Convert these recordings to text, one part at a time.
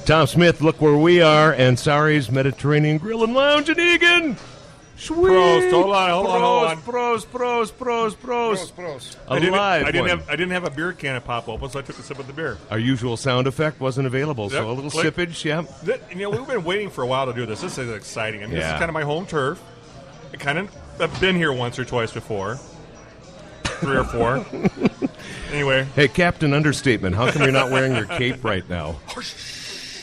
Tom Smith, look where we are. Ansari's Mediterranean Grill and Lounge in Egan. Sweet. Prost. Hold on. Prost. I didn't have a beer can to pop open, so I took a sip of the beer. Our usual sound effect wasn't available, so a little sippage, yeah. We've been waiting for a while to do this. This is exciting. I mean, This is kind of my home turf. I've been here once or twice before. 3 or 4. Anyway. Hey, Captain Understatement, how come you're not wearing your cape right now?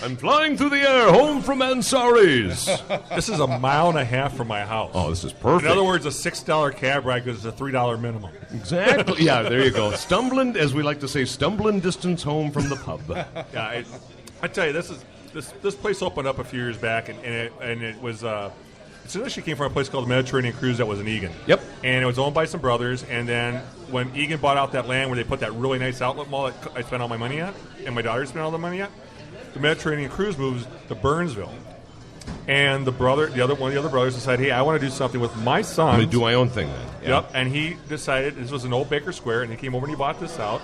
I'm flying through the air, home from Ansari's. This is 1.5 miles from my house. Oh, this is perfect. In other words, a $6 cab ride because it's a $3 minimum. Exactly. Yeah, there you go. Stumbling, as we like to say, stumbling distance home from the pub. Yeah, I tell you, this place opened up a few years back, and it was. It initially came from a place called the Mediterranean Cruise that was in Egan. Yep. And it was owned by some brothers. And then when Egan bought out that land where they put that really nice outlet mall that I spent all my money at, and my daughter spent all the money at, the Mediterranean Cruise moves to Burnsville. And one of the other brothers decided, hey, I want to do something with my son. I'm going to do my own thing then. Yeah. Yep. And he decided, this was an old Baker Square, and he came over and he bought this out.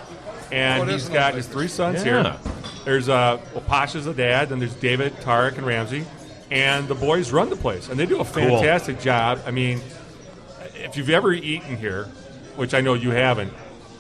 And he's got his 3 sons here. There's Pasha's the dad, then there's David, Tarek, and Ramsey. And the boys run the place, and they do a fantastic job. I mean, if you've ever eaten here, which I know you haven't,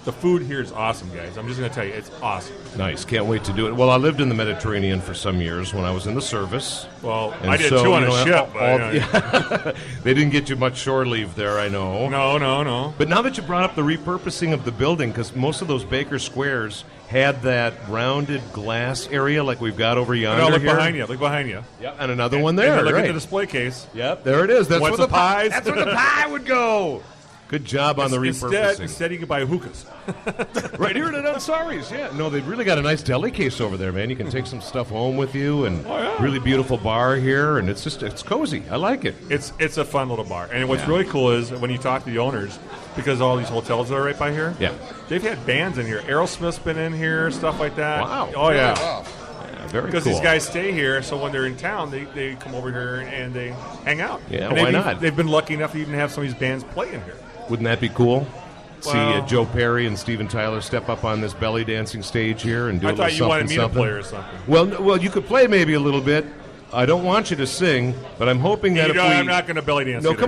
the food here is awesome, guys. I'm just going to tell you, it's awesome. Nice. Can't wait to do it. Well, I lived in the Mediterranean for some years when I was in the service. Well, I did too on a ship. They didn't get you much shore leave there, I know. No. But now that you brought up the repurposing of the building, because most of those Baker Squares had that rounded glass area like we've got over yonder. No, look behind you. Yep, and another one there. And look right. at the display case. Yep, there it is. That's where the pies. That's where the pie would go. Good job on the repurposing. Instead, you can buy hookahs. Right here at Ansari's, yeah. No, they've really got a nice deli case over there, man. You can take some stuff home with you, and really beautiful bar here, and it's cozy. I like it. It's a fun little bar. And what's really cool is when you talk to the owners, because all these hotels that are right by here, they've had bands in here. Aerosmith's been in here, stuff like that. Wow. Oh, yeah. Wow. Very because cool. These guys stay here, so when they're in town, they come over here and they hang out. Yeah, and why not? They've been lucky enough to even have some of these bands play in here. Wouldn't that be cool? See Joe Perry and Steven Tyler step up on this belly dancing stage here and do a little something. I thought you wanted me to play or something. Well, you could play maybe a little bit. I don't want you to sing, but I'm hoping that I'm not going to belly dance. No, either.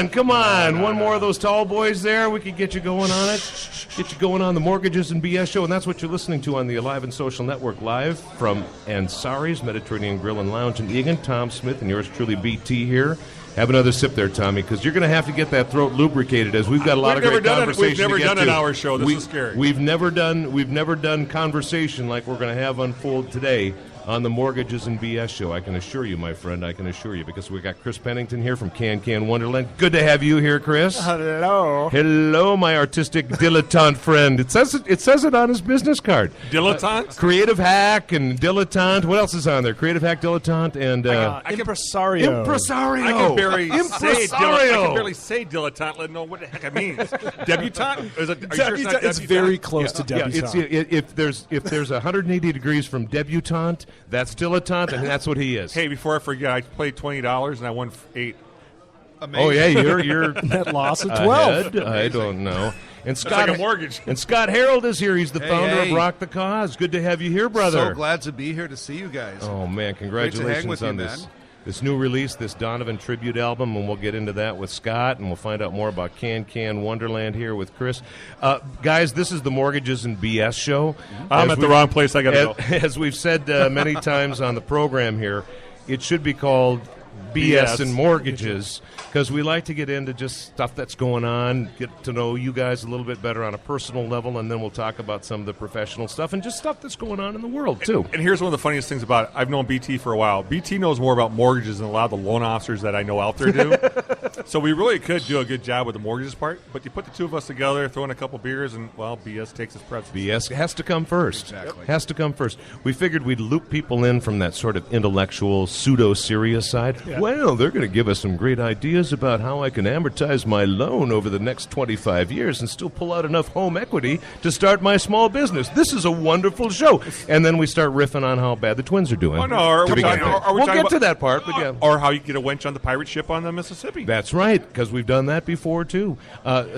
come on. One more of those tall boys there. We could get you going on it. Get you going on the Mortgages and BS show, and that's what you're listening to on the Alive and Social Network, live from Ansari's Mediterranean Grill and Lounge in Egan. Tom Smith and yours truly, BT here. Have another sip there, Tommy, because you're going to have to get that throat lubricated. As we've got a lot of great conversation. We've never done an hour show. This is scary. We've never done conversation like we're going to have unfold today on the Mortgages and BS show. I can assure you, my friend. I can assure you, because we got Chris Pennington here from Can Wonderland. Good to have you here, Chris. Hello, my artistic dilettante friend. It says it on his business card. Dilettante, creative hack, and dilettante. What else is on there? Creative hack, dilettante, and impresario. Impresario. I can barely say dilettante. Let know what the heck it means. Debutante? It's very close to debutante. If there's 180 degrees from debutante, that's dilettante, and that's what he is. Hey, before I forget, I played $20 and I won 8. Amazing. Oh yeah, you're net loss of 12. I don't know. And Scott, that's like a mortgage. And Scott Harold is here. He's the founder of Rock the Cause. Good to have you here, brother. So glad to be here to see you guys. Oh man, congratulations on this new release, this Donovan tribute album, and we'll get into that with Scott, and we'll find out more about Can Wonderland here with Chris. Guys, this is the Mortgages and BS show. I'm at the wrong place. I got to go. As we've said many times on the program here, it should be called BS and Mortgages, because we like to get into just stuff that's going on, get to know you guys a little bit better on a personal level, and then we'll talk about some of the professional stuff and just stuff that's going on in the world, too. And here's one of the funniest things about it. I've known BT for a while. BT knows more about mortgages than a lot of the loan officers that I know out there do. So we really could do a good job with the mortgages part, but you put the two of us together, throw in a couple beers, and, well, BS takes its precedence. BS has to come first. Exactly. Has to come first. We figured we'd loop people in from that sort of intellectual, pseudo-serious side. Well, they're going to give us some great ideas about how I can amortize my loan over the next 25 years and still pull out enough home equity to start my small business. This is a wonderful show. And then we start riffing on how bad the Twins are doing. Oh, no, we'll get to that part. But yeah. Or how you get a winch on the pirate ship on the Mississippi. That's right, because we've done that before, too.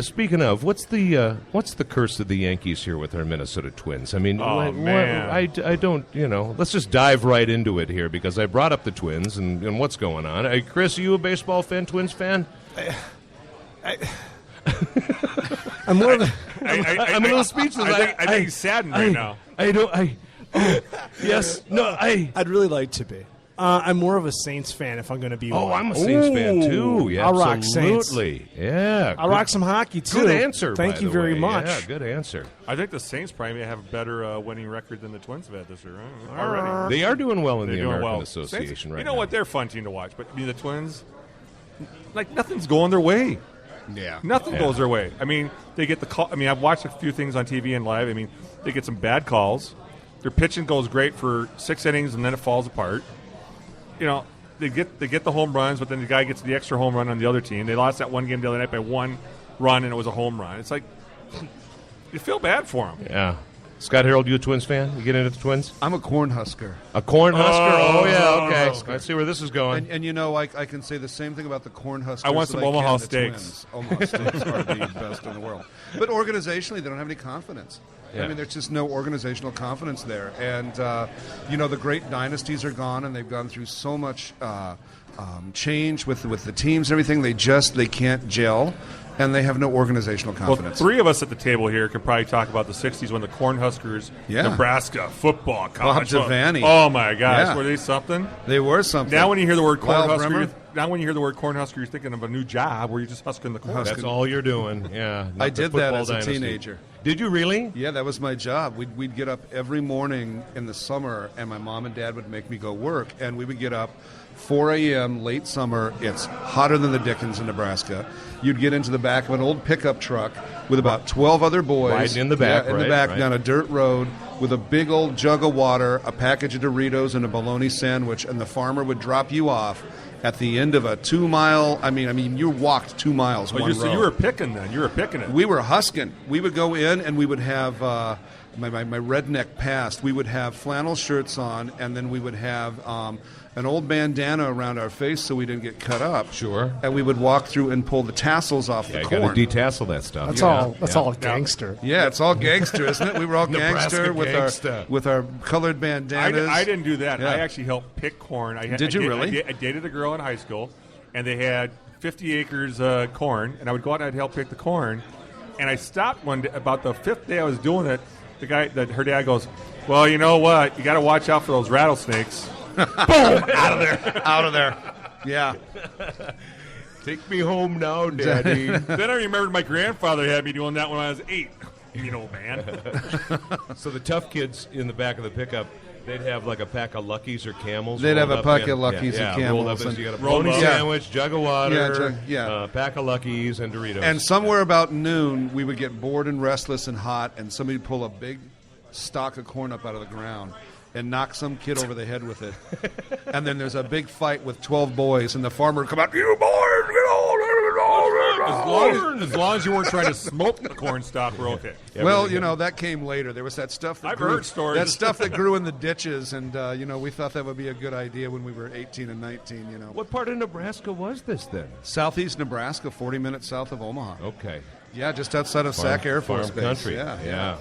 Speaking of, what's the curse of the Yankees here with our Minnesota Twins? I mean, man. I don't, let's just dive right into it here because I brought up the Twins and what's going on. Hey, Chris, are you a baseball fan, Twins fan? I'm more of a... I'm a little speechless. I think he's saddened right now. Yes. No, I'd really like to be. I'm more of a Saints fan if I'm going to be one. I'm a Saints fan, too. Yeah, I'll rock Saints. Absolutely. Yeah. I'll rock some hockey, too. Good answer, Thank you very much. Yeah, good answer. I think the Saints probably have a better winning record than the Twins have had this year. Already. They are doing well in the American well. Association Saints, right now. You know what? They're a fun team to watch. But the Twins, nothing's going their way. Yeah. Nothing goes their way. I mean, they get the call. I mean, I've watched a few things on TV and live. I mean, they get some bad calls. Their pitching goes great for 6 innings, and then it falls apart. They get the home runs, but then the guy gets the extra home run on the other team. They lost that one game the other night by 1 run, and it was a home run. It's like you feel bad for them. Yeah. Scott Harold, you a Twins fan? You get into the Twins? I'm a Cornhusker. A Cornhusker? Oh, yeah, okay. Let's see where this is going. And I can say the same thing about the Cornhuskers. I want some Omaha Steaks. Omaha Steaks are the best in the world. But organizationally, they don't have any confidence. Yeah. I mean, there's just no organizational confidence there. And, the great dynasties are gone, and they've gone through so much change with the teams and everything. They can't gel, and they have no organizational confidence. Well, 3 of us at the table here can probably talk about the 60s when the Cornhuskers, Nebraska, football, college. Bob Devaney. Oh, my gosh. Were they something? They were something. Now when you hear the word Cornhusker, you're thinking of a new job where you're just husking the corn. That's all you're doing. Yeah. I did that as a teenager. Did you really? Yeah, that was my job. We'd get up every morning in the summer, and my mom and dad would make me go work, and we would get up 4 a.m. late summer. It's hotter than the dickens in Nebraska. You'd get into the back of an old pickup truck with about 12 other boys. Riding in the back, down a dirt road with a big old jug of water, a package of Doritos, and a bologna sandwich, and the farmer would drop you off at the end of a 2-mile. I mean, you walked 2 miles. So you were picking then. You were picking it. We were husking. We would go in and we would have my redneck past. We would have flannel shirts on, and then we would have an old bandana around our face so we didn't get cut up. Sure. And we would walk through and pull the tassels off the corn. You got to detassel that stuff. That's all gangster. Yeah, it's all gangster, isn't it? We were all gangster with our colored bandanas. I didn't do that. Yeah. I actually helped pick corn. Did you really? I dated a girl in high school, and they had 50 acres of corn, and I would go out and I'd help pick the corn. And I stopped one day, about the 5th day I was doing it, her dad goes, well, you know what? You got to watch out for those rattlesnakes. Boom! Out of there. Yeah. Take me home now, Daddy. Then I remembered my grandfather had me doing that when I was 8. Old man. So the tough kids in the back of the pickup, they'd have like a pack of Luckies or Camels. They'd have a pack of Luckies and Camels. You got a bologna sandwich, jug of water, pack of Luckies, and Doritos. And somewhere about noon, we would get bored and restless and hot, and somebody would pull a big stalk of corn up out of the ground and knock some kid over the head with it. And then there's a big fight with 12 boys, and the farmer would come out, you boys, get on! As long as you weren't trying to smoke the corn stalk, we're okay. Well, that came later. There was that stuff that heard stories. That stuff that grew in the ditches, and we thought that would be a good idea when we were 18 and 19. What part of Nebraska was this then? Southeast Nebraska, 40 minutes south of Omaha. Okay. Yeah, just outside of Sac Air Force Base. Country. Yeah.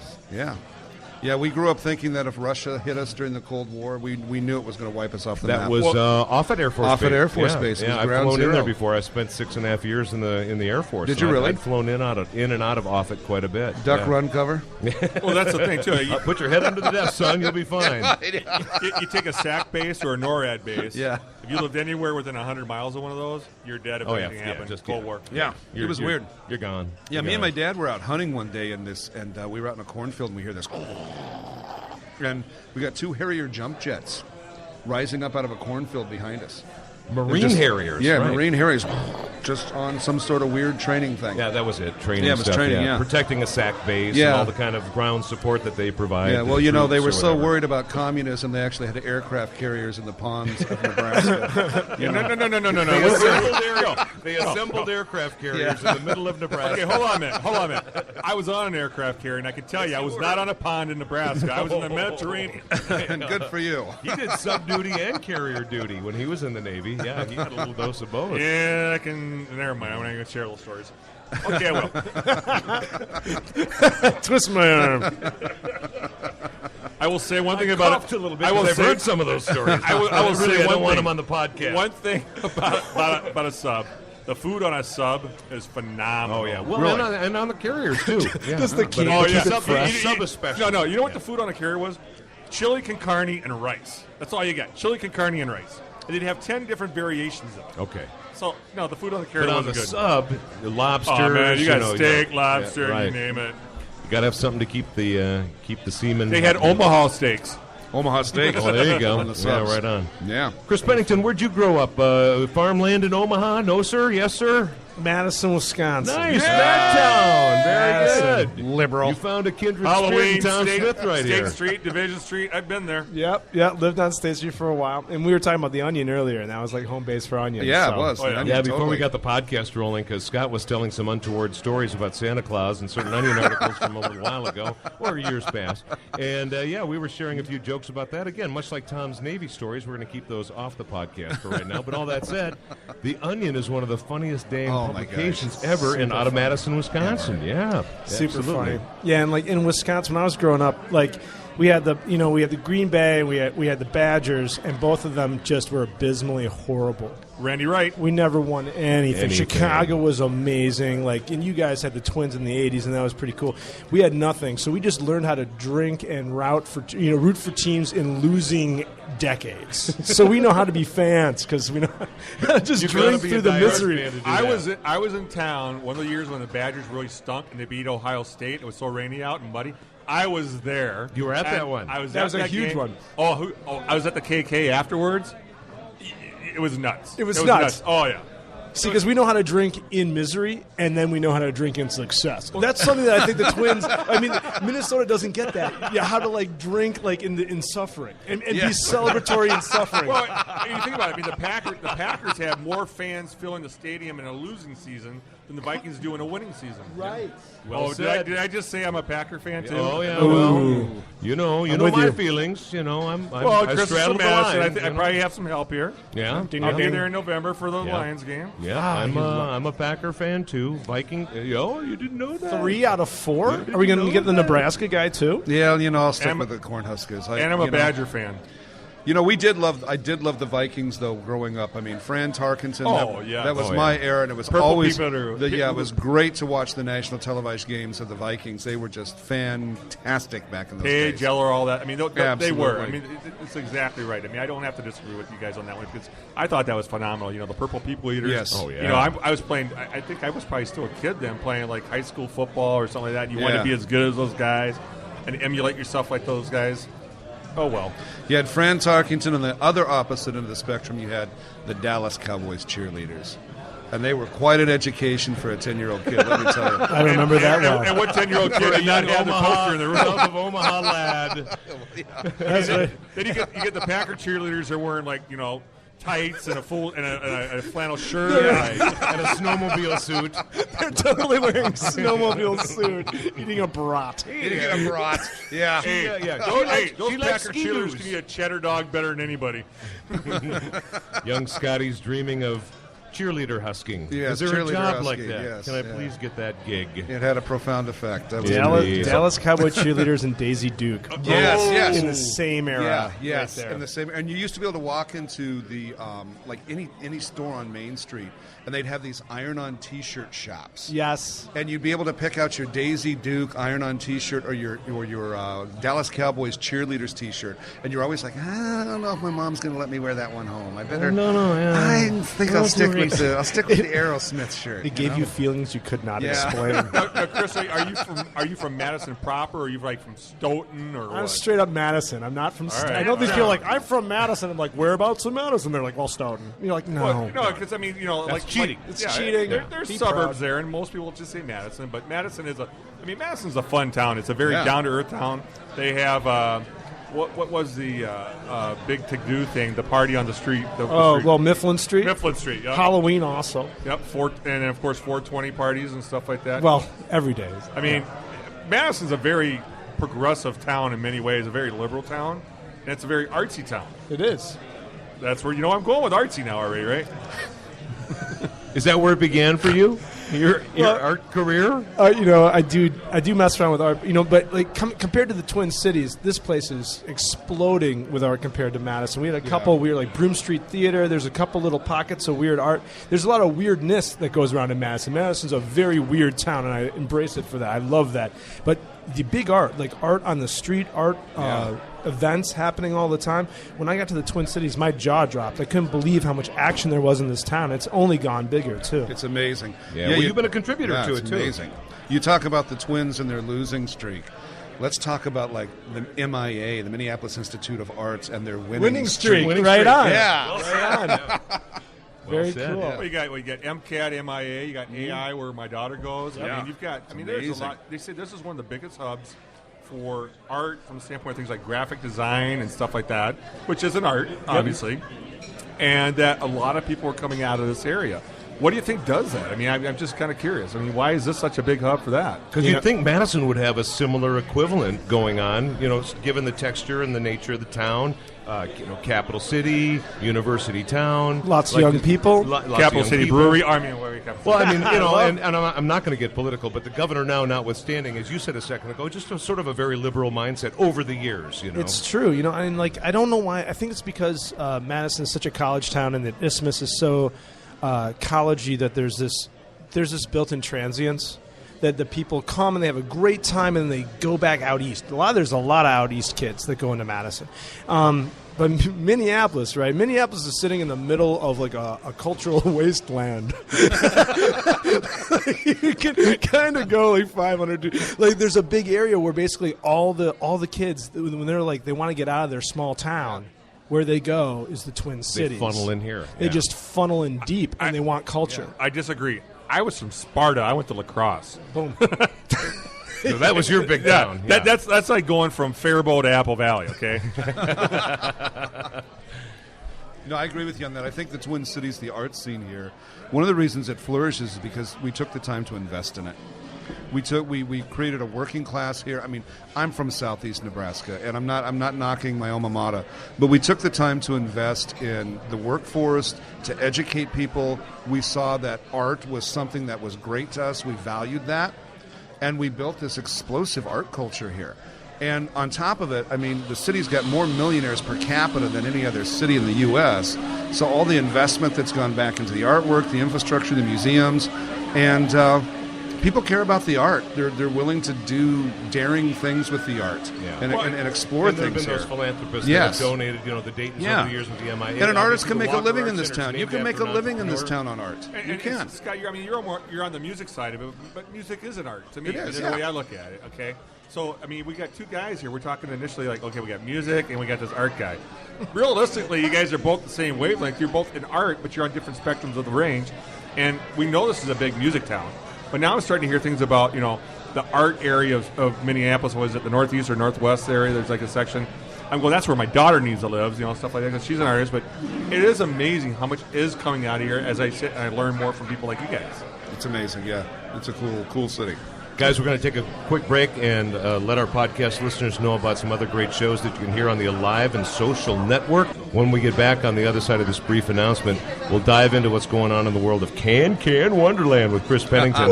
Yeah, we grew up thinking that if Russia hit us during the Cold War, we knew it was going to wipe us off the map. That was Offutt Air Force Base. Offutt Air Force Base. Yeah, I've flown in there before. I spent 6.5 years in the Air Force. Did you really? I've flown in and out of Offutt quite a bit. Duck run cover? Well, that's the thing, too. You put your head under the desk, son. You'll be fine. You take a SAC base or a NORAD base. Yeah. If you lived anywhere within 100 miles of one of those, you're dead if anything happened. Just Cold War. Yeah, it was weird. You're gone. Yeah, me and my dad were out hunting one day and we were out in a cornfield and we hear this. And we got 2 Harrier jump jets rising up out of a cornfield behind us. Marine Harriers. Yeah, right. Marine Harriers. just on some sort of weird training thing. Yeah, that was it. Training Yeah, it was stuff. training, yeah. Protecting a sack base Yeah. and all the kind of ground support that they provide. Yeah, to well, the you know, they troops were or so whatever. worried about communism, they actually had aircraft carriers in the ponds of Nebraska. No. They assembled aircraft carriers in the middle of Nebraska. Okay, hold on a minute. I was on an aircraft carrier, and I can tell you, I was not on a pond in Nebraska. I was in the Mediterranean. And good for you. He did sub duty and carrier duty when he was in the Navy. Yeah, he had a little dose of both. Yeah, I can. Never mind. I'm not going to share little stories. Okay, I will. Twist my arm. I will say one thing I about coughed it. a little bit. I will I've say heard some of those stories. I will say really, I one don't want thing. them on the podcast. One thing about a sub. The food on a sub is phenomenal. Oh yeah, well, Really? and on the carriers too. Yeah. Does the But keep- it- Oh but yeah, sub especially. No, you know what the food on a carrier was? Chili con carne and rice. That's all you get. Chili con carne and rice. And they'd have 10 different variations of it. Okay. So no, the food on the carrier But on wasn't the good. sub, the lobster. Oh man, you got steak, yeah, lobster, right. you name it. You got to have something to keep the semen. They had Omaha steaks. Omaha Steaks. Oh, there you go. On the Yeah, subs. right on. Yeah. Chris Pennington, where'd you grow up? Farmland in Omaha? No, sir. Yes, sir. Madison, Wisconsin. Nice, that town. Very Madison. good. Liberal. You found a kindred Halloween, spirit in Tom State, Smith right State here. Street, Division Street. I've been there. Yep. Lived on State Street for a while, and we were talking about the Onion earlier, and that was like home base for Onion. Yeah, so. it was. Oh, yeah. Yeah, before Totally. we got the podcast rolling, because Scott was telling some untoward stories about Santa Claus and certain Onion articles from a little while ago, or years past. And, we were sharing a few jokes about that. Again, much like Tom's Navy stories, we're going to keep those off the podcast for right now. But all that said, the Onion is one of the funniest dang Oh, my publications ever in out of Madison, Wisconsin. Yeah, Super absolutely. funny. Yeah, and like in Wisconsin, when I was growing up, like we had the Green Bay, we had the Badgers, and both of them just were abysmally horrible. Randy Wright. We never won anything. Anything. Chicago was amazing. Like, and you guys had the Twins in the '80s, and that was pretty cool. We had nothing, so we just learned how to drink and root for teams in losing decades. So we know how to be fans because we know how to just You've gotta drink be through a the diehard misery. fan to do I that. was in town one of the years when the Badgers really stunk and they beat Ohio State. It was so rainy out and muddy. I was there. You were at And that one. I was That at was a that huge game. one. Oh, I was at the KK afterwards. It was nuts. It was nuts. Oh yeah. See, because we know how to drink in misery, and then we know how to drink in success. That's something that I think the Twins. I mean, Minnesota doesn't get that. Yeah, how to like drink like in suffering and be celebratory in suffering. Well, you think about it. I mean, the Packers have more fans filling the stadium in a losing season than the Vikings do in a winning season. Right. Well did I just say I'm a Packer fan too? Oh yeah, well, you know with my you. feelings. I'm Well, I Chris is straddle from the Madison. line. I you know? probably have some help here. Yeah, I'll be there in November for the Lions game. Yeah, I'm a Packer fan too. Viking. You didn't know that? 3 out of 4. Are we going to get the Nebraska guy too? Yeah, I'll stick And with the Cornhuskers. And I'm a Badger fan. I did love the Vikings though growing up. I mean, Fran Tarkenton. Oh, yeah. that was Oh, my era, and it was Purple always people it was great to watch the national televised games of the Vikings. They were just fantastic back in those Page, days. Yellow, all that. I mean, they were. Absolutely. I mean, it's exactly right. I mean, I don't have to disagree with you guys on that one because I thought that was phenomenal. The Purple People Eaters. Yes. Oh, yeah. I was playing. I think I was probably still a kid then, playing like high school football or something like that. You want Yeah. to be as good as those guys and emulate yourself like those guys. Oh well. You had Fran Tarkenton. On the other opposite end of the spectrum, you had the Dallas Cowboys cheerleaders. And they were quite an education for a 10-year-old kid, let me tell you. I remember that well. And what 10-year-old kid did not have the poster in the room? South of Omaha lad. Then you get the Packer cheerleaders. They're wearing tights and a flannel shirt. and a snowmobile suit. They're totally wearing a snowmobile suit, eating a brat. Eating a brat. Yeah. Those She likes Packer Ski-Doos. cheerleaders can eat a cheddar dog better than anybody. Young Scotty's dreaming of cheerleader husking. Yes, Is there a cheerleader job like husking, that? yes, Can I yeah. please get that gig? It had a profound effect. That was Indeed. Dallas Cowboy cheerleaders and Daisy Duke. Yes. In the same era. Yeah, yes, Right there. in the same. And you used to be able to walk into the like any store on Main Street, and they'd have these iron-on T-shirt shops. Yes. And you'd be able to pick out your Daisy Duke iron-on T-shirt or your Dallas Cowboys cheerleaders T-shirt, and you're always like, I don't know if my mom's going to let me wear that one home. I better. No, yeah. I think I'll stick with I'll stick with the Aerosmith shirt. It gave you feelings you could not explain. Now, Chris, are you from Madison proper, or are you like from Stoughton, or I'm what? straight up Madison. I'm not from. right. I know these people are like, I'm from Madison. I'm like, whereabouts in Madison? They're like, well, Stoughton. You're like, no. Well, no, because I mean, like cheating. Like, It's cheating. There's Be suburbs proud. there, and most people just say Madison. But Madison is Madison's a fun town. It's a very down to earth town. They have what was the big to-do thing? The party on the street. Mifflin Street. Mifflin Street. Yep. Halloween also. Yep. And then of course 420 parties and stuff like that. Well, every day. I mean, Madison's a very progressive town in many ways. A very liberal town, and it's a very artsy town. It is. That's where I'm going with artsy now already, right? Is that where it began for you? Your art career? I do mess around with art, but like compared to the Twin Cities, this place is exploding with art compared to Madison. We had a couple weird, like Broome Street Theater. There's a couple little pockets of weird art. There's a lot of weirdness that goes around in Madison. Madison's a very weird town, and I embrace it for that. I love that. But the big art, like art on the street, events happening all the time. When I got to the Twin Cities, my jaw dropped. I couldn't believe how much action there was in this town. It's only gone bigger, too. It's amazing. Yeah, well, you've been a contributor to it, it's too. amazing. You talk about the Twins and their losing streak. Let's talk about like the MIA, the Minneapolis Institute of Arts, and their winning streak. Right on. Yeah. Right on. Very said, cool. yeah. Well, you got MCAT, MIA, you got AI, where my daughter goes. I mean, there's a lot. They say this is one of the biggest hubs for art from the standpoint of things like graphic design and stuff like that, which is an art, obviously, and that a lot of people are coming out of this area. What do you think does that? I mean, I'm just kind of curious. I mean, why is this such a big hub for that? Because you'd think Madison would have a similar equivalent going on, given the texture and the nature of the town. Capital city, university town. Lots of young people. Capital City Brewery. Well, I mean, and I'm not going to get political, but the governor now, notwithstanding, as you said a second ago, just a sort of a very liberal mindset over the years. It's true. I don't know why. I think it's because Madison is such a college town, and the Isthmus is so collegey that there's this built-in transience that the people come and they have a great time and they go back out east. There's a lot of out east kids that go into Madison. But Minneapolis, right? Minneapolis is sitting in the middle of like a cultural wasteland. You can kind of go like 500. Like there's a big area where basically all the kids, when they're like they want to get out of their small town, where they go is the Twin Cities. They funnel in here. They just funnel in deep, and they want culture. I disagree. I was from Sparta. I went to La Crosse. Boom. So that was your big town. Yeah. That's like going from Faribault to Apple Valley, okay? I agree with you on that. I think the Twin Cities, the art scene here, one of the reasons it flourishes is because we took the time to invest in it. We created a working class here. I mean, I'm from southeast Nebraska, and I'm not knocking my alma mater, but we took the time to invest in the workforce, to educate people. We saw that art was something that was great to us. We valued that, and we built this explosive art culture here. And on top of it, I mean, the city's got more millionaires per capita than any other city in the U.S., so all the investment that's gone back into the artwork, the infrastructure, the museums, and people care about the art. They're willing to do daring things with the art and explore and there have things been here. those philanthropists that have donated, the Dayton's over the years with the MIA. And an artist can make a living in this Center town. You can make a living in this town on art. You can. Scott, you're on the music side of it, but music is an art to me. It is, the way I look at it. Okay, so I mean, we got two guys here. We're talking initially like, okay, we got music and we got this art guy. Realistically, you guys are both the same wavelength. You're both in art, but you're on different spectrums of the range. And we know this is a big music town. But now I'm starting to hear things about, the art area of Minneapolis. Was it the northeast or northwest area? There's like a section. I'm going, that's where my daughter needs to live, stuff like that, because she's an artist. But it is amazing how much is coming out of here as I sit and I learn more from people like you guys. It's amazing, yeah. It's a cool city. Guys, we're going to take a quick break and let our podcast listeners know about some other great shows that you can hear on the Alive and Social Network. When we get back on the other side of this brief announcement, we'll dive into what's going on in the world of Can Wonderland with Chris Pennington.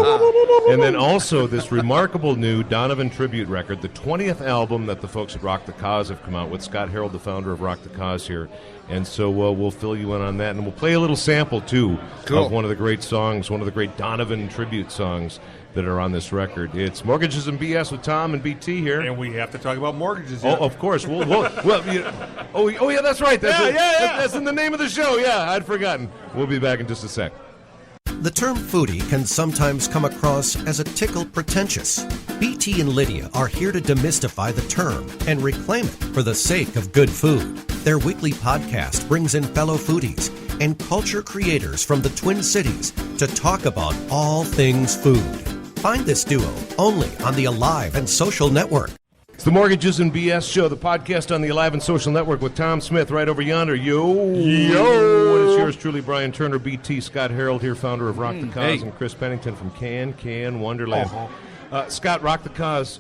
And then also this remarkable new Donovan tribute record, the 20th album that the folks at Rock the Cause have come out with. Scott Harold, the founder of Rock the Cause here. And so we'll fill you in on that. And we'll play a little sample, too, of one of the great songs, one of the great Donovan tribute songs that are on this record. It's Mortgages and BS with Tom and BT here. And we have to talk about mortgages. Oh, of course. Yeah, that's right. That's in the name of the show. Yeah, I'd forgotten. We'll be back in just a sec. The term foodie can sometimes come across as a tickle pretentious. BT and Lydia are here to demystify the term and reclaim it for the sake of good food. Their weekly podcast brings in fellow foodies and culture creators from the Twin Cities to talk about all things food. Find this duo only on the Alive and Social Network. It's the Mortgages and BS Show, the podcast on the Alive and Social Network with Tom Smith right over yonder. Yo. And it's yours truly, Brian Turner, BT, Scott Harold here, founder of Rock the Cause, and Chris Pennington from Can Wonderland. Scott, Rock the Cause,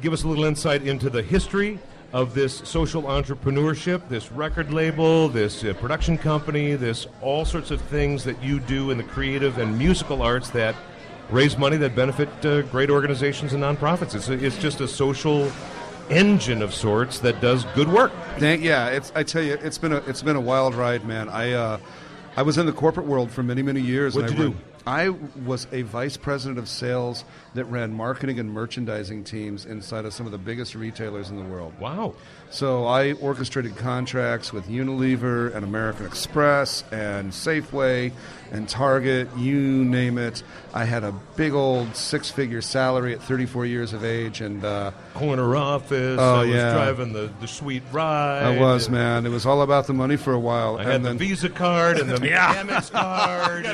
give us a little insight into the history of this social entrepreneurship, this record label, this production company, this all sorts of things that you do in the creative and musical arts that raise money that benefit great organizations and nonprofits. It's just a social engine of sorts that does good work. I tell you, it's been a wild ride, man. I was in the corporate world for many years. What'd you do? I was a vice president of sales that ran marketing and merchandising teams inside of some of the biggest retailers in the world. Wow. So I orchestrated contracts with Unilever and American Express and Safeway and Target, you name it. I had a big old six-figure salary at 34 years of age. And corner office. I was driving the sweet ride. I was, man. It was all about the money for a while. I had the Visa card and the Amex card.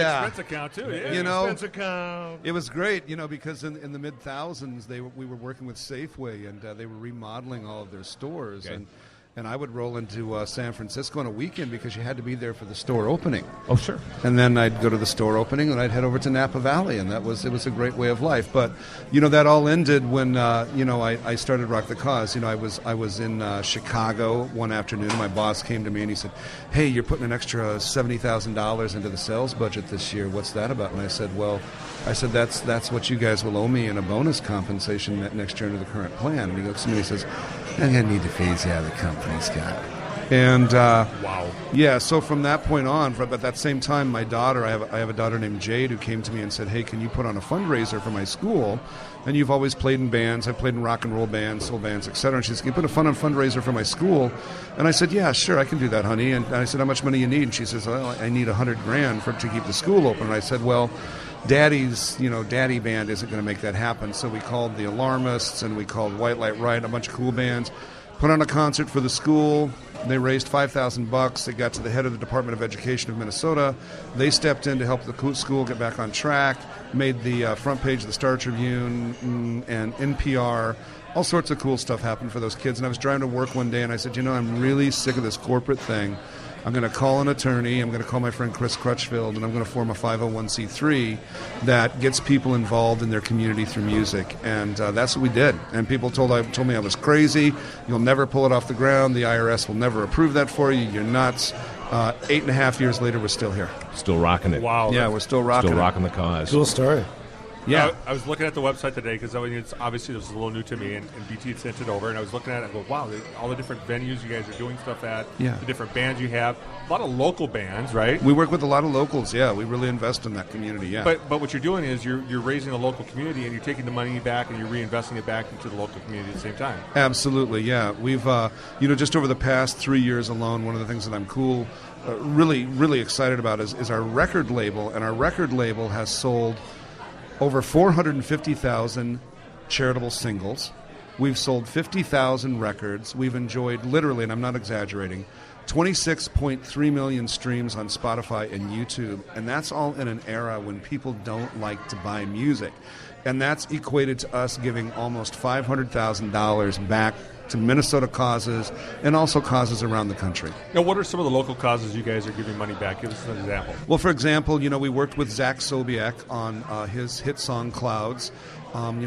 Expense account, too. Expense account. It was great, because in the mid-thousands, we were working with Safeway, and they were remodeling all of their stores. Okay. And I would roll into San Francisco on a weekend because you had to be there for the store opening. Oh, sure. And then I'd go to the store opening, and I'd head over to Napa Valley, and it was a great way of life. But that all ended when I started Rock the Cause. I was in Chicago one afternoon. My boss came to me and he said, "Hey, you're putting an extra $70,000 into the sales budget this year. What's that about?" And I said, that's what you guys will owe me in a bonus compensation next year under the current plan. And he looks at me and he says, "I'm going to need to phase you out of the company, Scott." And wow. Yeah, so from that point on, at that same time, my daughter, I have a daughter named Jade who came to me and said, "Hey, can you put on a fundraiser for my school? And you've always played in bands. I've played in rock and roll bands, soul bands, etc." And she said, "Can you put a fundraiser for my school?" And I said, "Yeah, sure, I can do that, honey." And I said, "How much money you need?" And she says, "Well, I need $100,000 to keep the school open." And I said, "Well, Daddy Band isn't going to make that happen." So we called the Alarmists and we called White Light Riot, a bunch of cool bands, put on a concert for the school. They raised $5,000. They got to the head of the Department of Education of Minnesota. They stepped in to help the school get back on track, made the front page of the Star Tribune and NPR. All sorts of cool stuff happened for those kids. And I was driving to work one day and I said, I'm really sick of this corporate thing. I'm going to call an attorney. I'm going to call my friend Chris Crutchfield, and I'm going to form a 501c3 that gets people involved in their community through music. And that's what we did. And people told me I was crazy. You'll never pull it off the ground. The IRS will never approve that for you. You're nuts. 8.5 years later, we're still here. Still rocking it. Wow. Yeah, we're still rocking it. Still rocking the cause. Cool story. Yeah, I was looking at the website today because it's obviously this is a little new to me, and BT had sent it over, and I was looking at it and I go, wow, all the different venues you guys are doing stuff at, the different bands you have, a lot of local bands, right? We work with a lot of locals, yeah. We really invest in that community, yeah. But what you're doing is you're raising the local community, and you're taking the money back and you're reinvesting it back into the local community at the same time. Absolutely, yeah. We've, just over the past 3 years alone, one of the things that I'm really, really excited about is our record label, and our record label has sold over 450,000 charitable singles. We've sold 50,000 records. We've enjoyed, literally, and I'm not exaggerating, 26.3 million streams on Spotify and YouTube. And that's all in an era when people don't like to buy music. And that's equated to us giving almost $500,000 back to Minnesota causes and also causes around the country. Now, what are some of the local causes you guys are giving money back? Give us an example. Well, for example, we worked with Zach Sobiek on his hit song Clouds.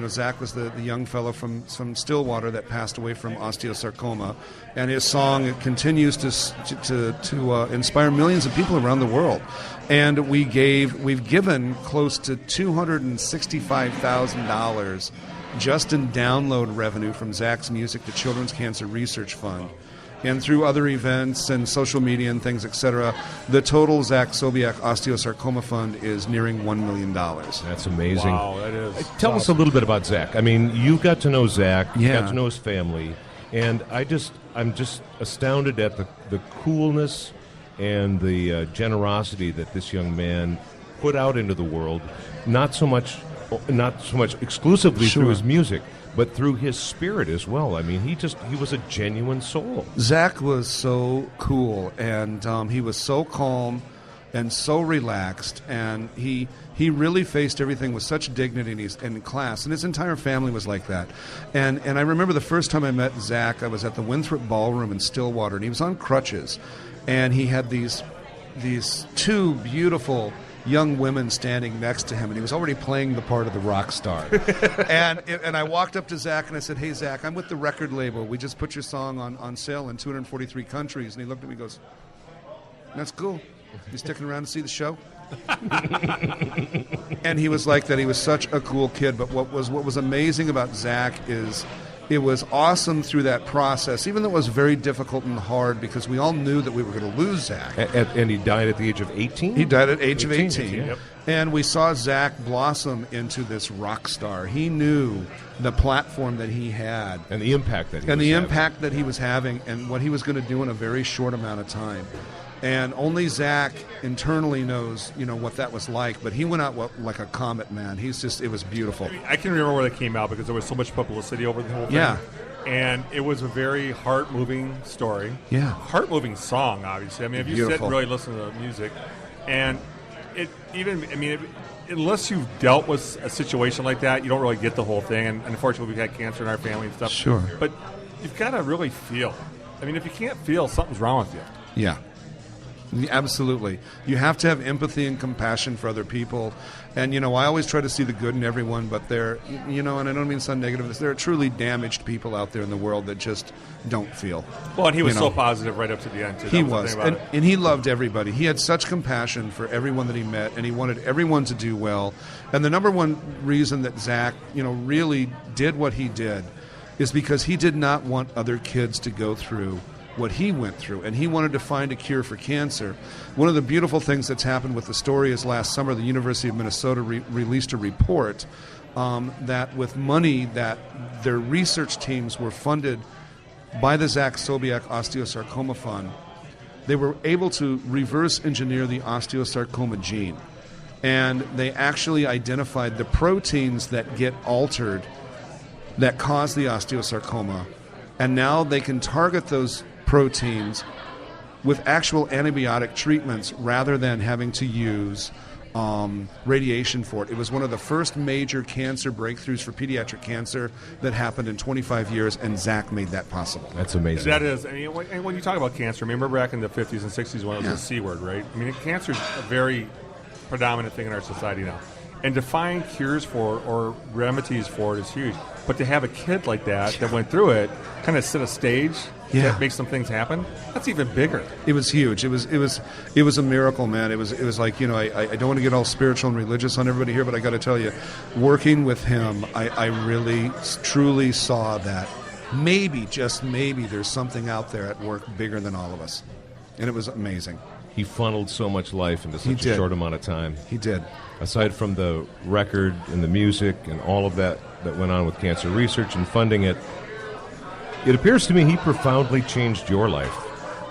Zach was the young fellow from Stillwater that passed away from osteosarcoma, and his song continues to inspire millions of people around the world. And we've given close to $265,000 just in download revenue from Zach's music to Children's Cancer Research Fund. And through other events and social media and things, etc., the total Zach Sobiek Osteosarcoma Fund is nearing $1 million. That's amazing. Wow, that is. Tell us a little bit about Zach. I mean, you got to know Zach, you Yeah. got to know his family, and I'm just astounded at the coolness and the generosity that this young man put out into the world, not so much exclusively through his music, but through his spirit as well. I mean, he was a genuine soul. Zach was so cool, and he was so calm and so relaxed, and he really faced everything with such dignity and class, and his entire family was like that. And I remember the first time I met Zach, I was at the Winthrop Ballroom in Stillwater, and he was on crutches, and he had these two beautiful young women standing next to him, and he was already playing the part of the rock star. and I walked up to Zach and I said, "Hey, Zach, I'm with the record label. We just put your song on sale in 243 countries." And he looked at me and goes, "That's cool. You sticking around to see the show?" And he was like that. He was such a cool kid. But what was amazing about Zach is it was awesome through that process, even though it was very difficult and hard because we all knew that we were going to lose Zach. And he died at the age of 18? He died at the age of 18. Yep. And we saw Zach blossom into this rock star. He knew the platform that he had. And the impact that he was having and what he was going to do in a very short amount of time. And only Zach internally knows, what that was like. But he went out like a comet, man. It was beautiful. I can remember where that came out because there was so much publicity over the whole thing. Yeah. And it was a very heart-moving story. Yeah. Heart-moving song, obviously. I mean, if you sit and really listen to the music, and unless you've dealt with a situation like that, you don't really get the whole thing. And unfortunately, we've had cancer in our family and stuff. Sure. But you've got to really feel. I mean, if you can't feel, something's wrong with you. Yeah. Absolutely. You have to have empathy and compassion for other people. And, I always try to see the good in everyone, but and I don't mean to sound negative, there are truly damaged people out there in the world that just don't feel. Well, and he was so positive right up to the end, too. He was. And he loved everybody. He had such compassion for everyone that he met, and he wanted everyone to do well. And the number one reason that Zach, really did what he did is because he did not want other kids to go through what he went through, and he wanted to find a cure for cancer. One of the beautiful things that's happened with the story is last summer the University of Minnesota released a report that with money that their research teams were funded by the Zach Sobiech Osteosarcoma Fund, they were able to reverse engineer the osteosarcoma gene. And they actually identified the proteins that get altered that cause the osteosarcoma, and now they can target those proteins with actual antibiotic treatments rather than having to use radiation for it. It was one of the first major cancer breakthroughs for pediatric cancer that happened in 25 years, and Zach made that possible. That's amazing. That is. I mean, when you talk about cancer, remember back in the 50s and 60s when it was a C word, right? I mean, cancer is a very predominant thing in our society now. And to find cures for or remedies for it is huge. But to have a kid like that went through it, kind of set a stage that makes some things happen, that's even bigger. It was huge. It was a miracle, man. It was like, I don't want to get all spiritual and religious on everybody here, but I got to tell you, working with him, I really, truly saw that maybe, just maybe, there's something out there at work bigger than all of us. And it was amazing. He funneled so much life into such a short amount of time. He did. Aside from the record and the music and all of that went on with cancer research and funding it, it appears to me he profoundly changed your life.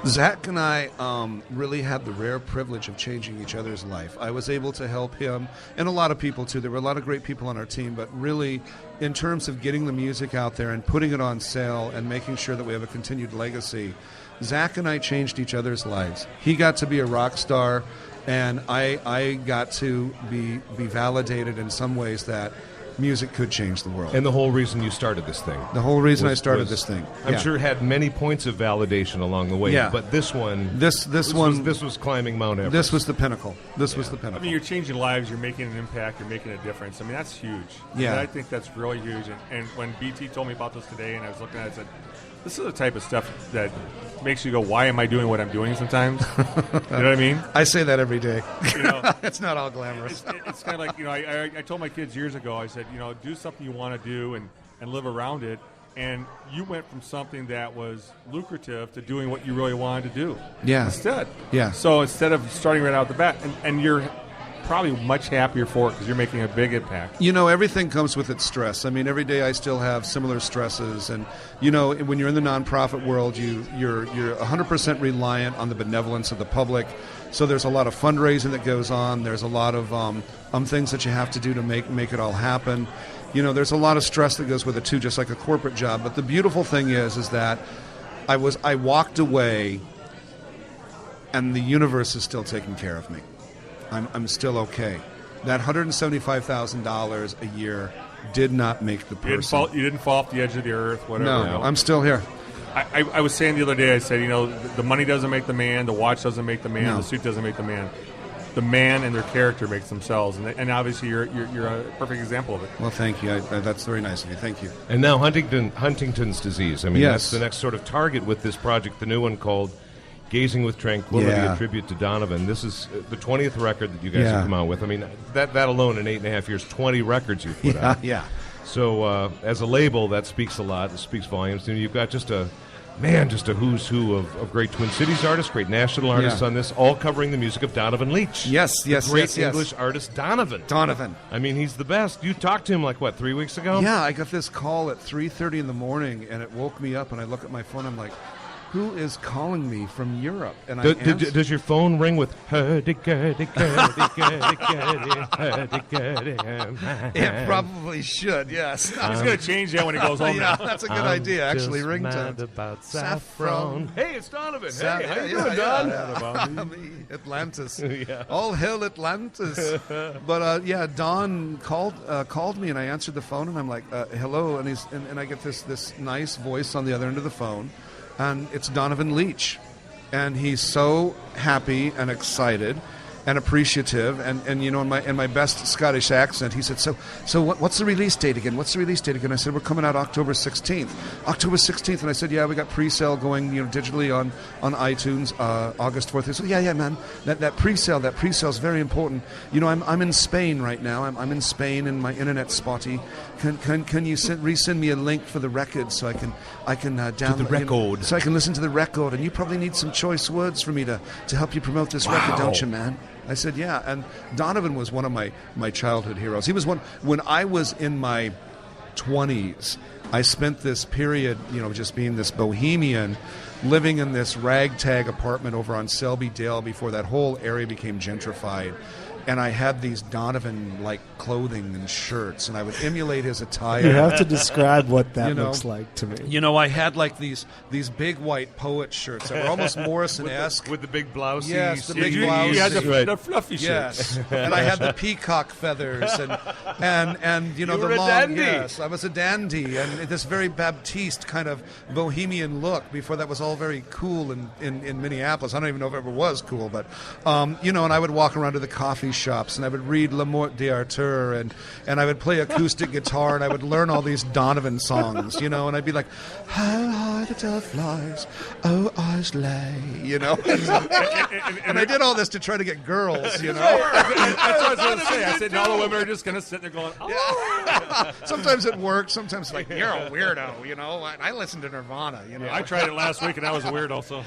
Zach and I really had the rare privilege of changing each other's life. I was able to help him, and a lot of people too. There were a lot of great people on our team, but really, in terms of getting the music out there and putting it on sale and making sure that we have a continued legacy, Zach and I changed each other's lives. He got to be a rock star, and I got to be validated in some ways that music could change the world. And the whole reason you started this thing. The whole reason I started this thing. I'm sure it had many points of validation along the way. Yeah. But this one, this was climbing Mount Everest. This was the pinnacle. This was the pinnacle. I mean, you're changing lives. You're making an impact. You're making a difference. I mean, that's huge. Yeah. And I think that's really huge. And when BT told me about this today, and I was looking at it, I said, this is the type of stuff that makes you go, why am I doing what I'm doing sometimes? You know what I mean? I say that every day. It's not all glamorous. It's kind of like, I told my kids years ago, I said, do something you want to do and live around it. And you went from something that was lucrative to doing what you really wanted to do. Yeah. Instead. Yeah. So instead of starting right out the bat, and you're probably much happier for it because you're making a big impact. You know, everything comes with its stress. I mean, every day I still have similar stresses. And, you know, when you're in the nonprofit world, you're 100% reliant on the benevolence of the public. So there's a lot of fundraising that goes on. There's a lot of things that you have to do to make it all happen. You know, there's a lot of stress that goes with it, too, just like a corporate job. But the beautiful thing is that I walked away, and the universe is still taking care of me. I'm still okay. That $175,000 a year did not make the person. You didn't fall off the edge of the earth, whatever. No, I'm still here. I was saying the other day, I said, you know, the money doesn't make the man, the watch doesn't make the man, No. the suit doesn't make the man. The man and their character makes themselves, and obviously you're a perfect example of it. Well, thank you. That's very nice of you. Thank you. And now Huntington's disease. I mean, Yes. that's the next sort of target with this project, the new one called Gazing with Tranquility, Yeah. a tribute to Donovan. This is the 20th record that you guys Yeah. have come out with. I mean, that alone in 8.5 years, 20 records you've put out. Yeah. So as a label, that speaks a lot. It speaks volumes. And you've got just a who's who of great Twin Cities artists, great national artists Yeah. on this, all covering the music of Donovan Leitch. Yes, yes, the great yes, yes. English artist Donovan. Donovan. I mean, he's the best. You talked to him, 3 weeks ago? Yeah, I got this call at 3:30 in the morning, and it woke me up, and I look at my phone, I'm like, who is calling me from Europe? And I answer. Does your phone ring with hurdy-gurdy, gurdy-gurdy, hurdy-gurdy? It probably should, yes. He's going to change that when he goes home Yeah, now. that's a good idea, actually, Just mad ringtones. about Saffron. saffron. Hey, it's Donovan. Hey, how you doing, Don? Atlantis. Yeah. All hail Atlantis. But Don called me, and I answered the phone, and I'm like, hello, and I get this nice voice on the other end of the phone, and it's Donovan Leitch, and he's so happy and excited and appreciative, and you know, in my best Scottish accent, he said, so what's the release date again? What's the release date again? I said, we're coming out October 16th. October 16th, and I said, yeah, we got pre-sale going, you know, digitally on iTunes, August 4th. He said, yeah, man, that pre-sale is very important. You know, I'm in Spain right now. I'm in Spain, and my internet's spotty. Can you resend me a link for the record so I can download the record, so I can listen to the record? And you probably need some choice words for me to help you promote this record, don't you, man? I said, yeah. And Donovan was one of my childhood heroes. He was one when I was in my 20s. I spent this period, you know, just being this bohemian, living in this ragtag apartment over on Selby Dale before that whole area became gentrified. And I had these Donovan-like clothing and shirts, and I would emulate his attire. You have to describe what that You know, looks like to me. You know, I had like these big white poet shirts that were almost Morrison-esque. With the big blouse. Yes, the big You blouses. had the, Right. the fluffy Yes, shirts. and I had the peacock feathers, and you know, You the were a long. dandy. Yes, I was a dandy, and this very Baptiste kind of bohemian look. Before that was all very cool in Minneapolis. I don't even know if it ever was cool, but you know, and I would walk around to the coffee shops, and I would read Le Morte d'Arthur, and I would play acoustic guitar, and I would learn all these Donovan songs, you know, and I'd be like, how high the dove flies, oh, ours lay, you know. And I did all this to try to get girls, you know. That's what I was going to say. I said, all the women are just going to sit there going, oh. Sometimes it works. Sometimes like, you're a weirdo, you know. I listen to Nirvana, you know. I tried it last week, and I was a weirdo, so.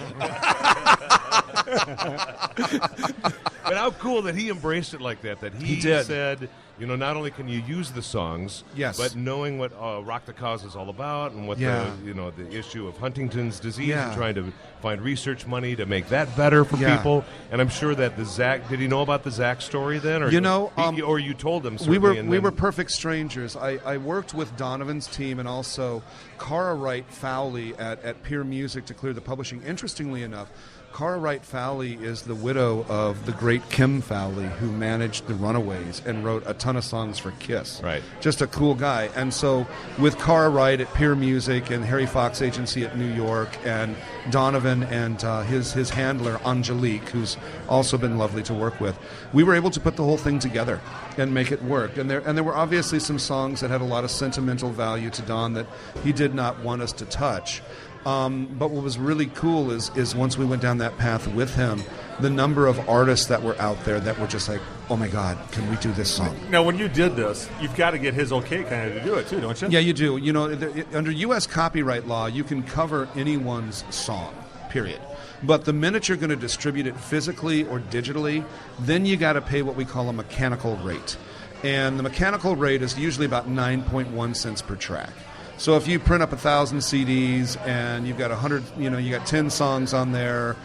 But how cool that he embraced it like that. That he did. said, you know, not only can you use the songs, Yes. but knowing what Rock the Cause is all about, and what Yeah. the issue of Huntington's disease, Yeah. and trying to find research money to make that better for Yeah. people. And I'm sure that the Zach, did he know about the Zach story then, or You know, or you told him? we Certainly, and were then- perfect strangers. I worked with Donovan's team and also Cara Wright Fowley at Peer Music to clear the publishing. Interestingly enough, Cara Wright Fowley is the widow of the great Kim Fowley, who managed the Runaways and wrote a ton of songs for Kiss. Right. Just a cool guy. And so with Cara Wright at Peer Music and Harry Fox Agency at New York, and Donovan and his handler Angelique, who's also been lovely to work with, we were able to put the whole thing together and make it work. And there were obviously some songs that had a lot of sentimental value to Don that he did not want us to touch. But what was really cool is once we went down that path with him, the number of artists that were out there that were just like, oh my God, can we do this song? Now, when you did this, you've got to get his okay kind of to do it, too, don't you? Yeah, you do. You know, under U.S. copyright law, you can cover anyone's song, period. But the minute you're going to distribute it physically or digitally, then you got to pay what we call a mechanical rate. And the mechanical rate is usually about 9.1 cents per track. So if you print up 1,000 CDs and you've got 100, you got 10 songs on there,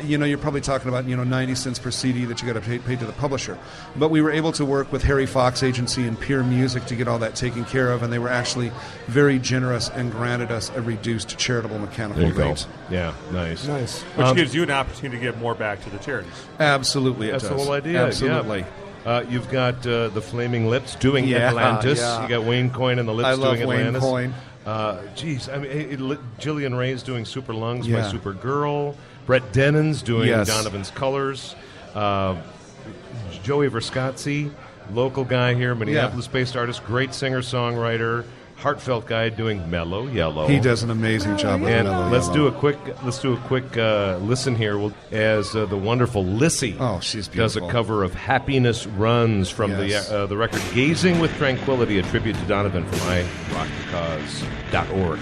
you're probably talking about 90 cents per CD that you got to pay to the publisher. But we were able to work with Harry Fox Agency and Peer Music to get all that taken care of, and they were actually very generous and granted us a reduced charitable mechanical rate. Yeah, nice. Which gives you an opportunity to give more back to the charities. Absolutely, that's does. the whole idea. Absolutely. Yeah. You've got the Flaming Lips doing Atlantis. Yeah. You got Wayne Coyne and the Lips doing Atlantis. I love Wayne Coyne. Jillian Ray's doing Super Lungs, My Super Girl. Brett Denon's doing Donovan's Colors. Joey Verscazzi, local guy here, Minneapolis-based artist, great singer-songwriter, heartfelt guy doing Mellow Yellow. He does an amazing job with and Mellow let's Yellow. do a quick listen here as the wonderful Lissy she's does a beautiful. cover of Happiness Runs from the record Gazing with Tranquility, a tribute to Donovan from iRockTheCause.org.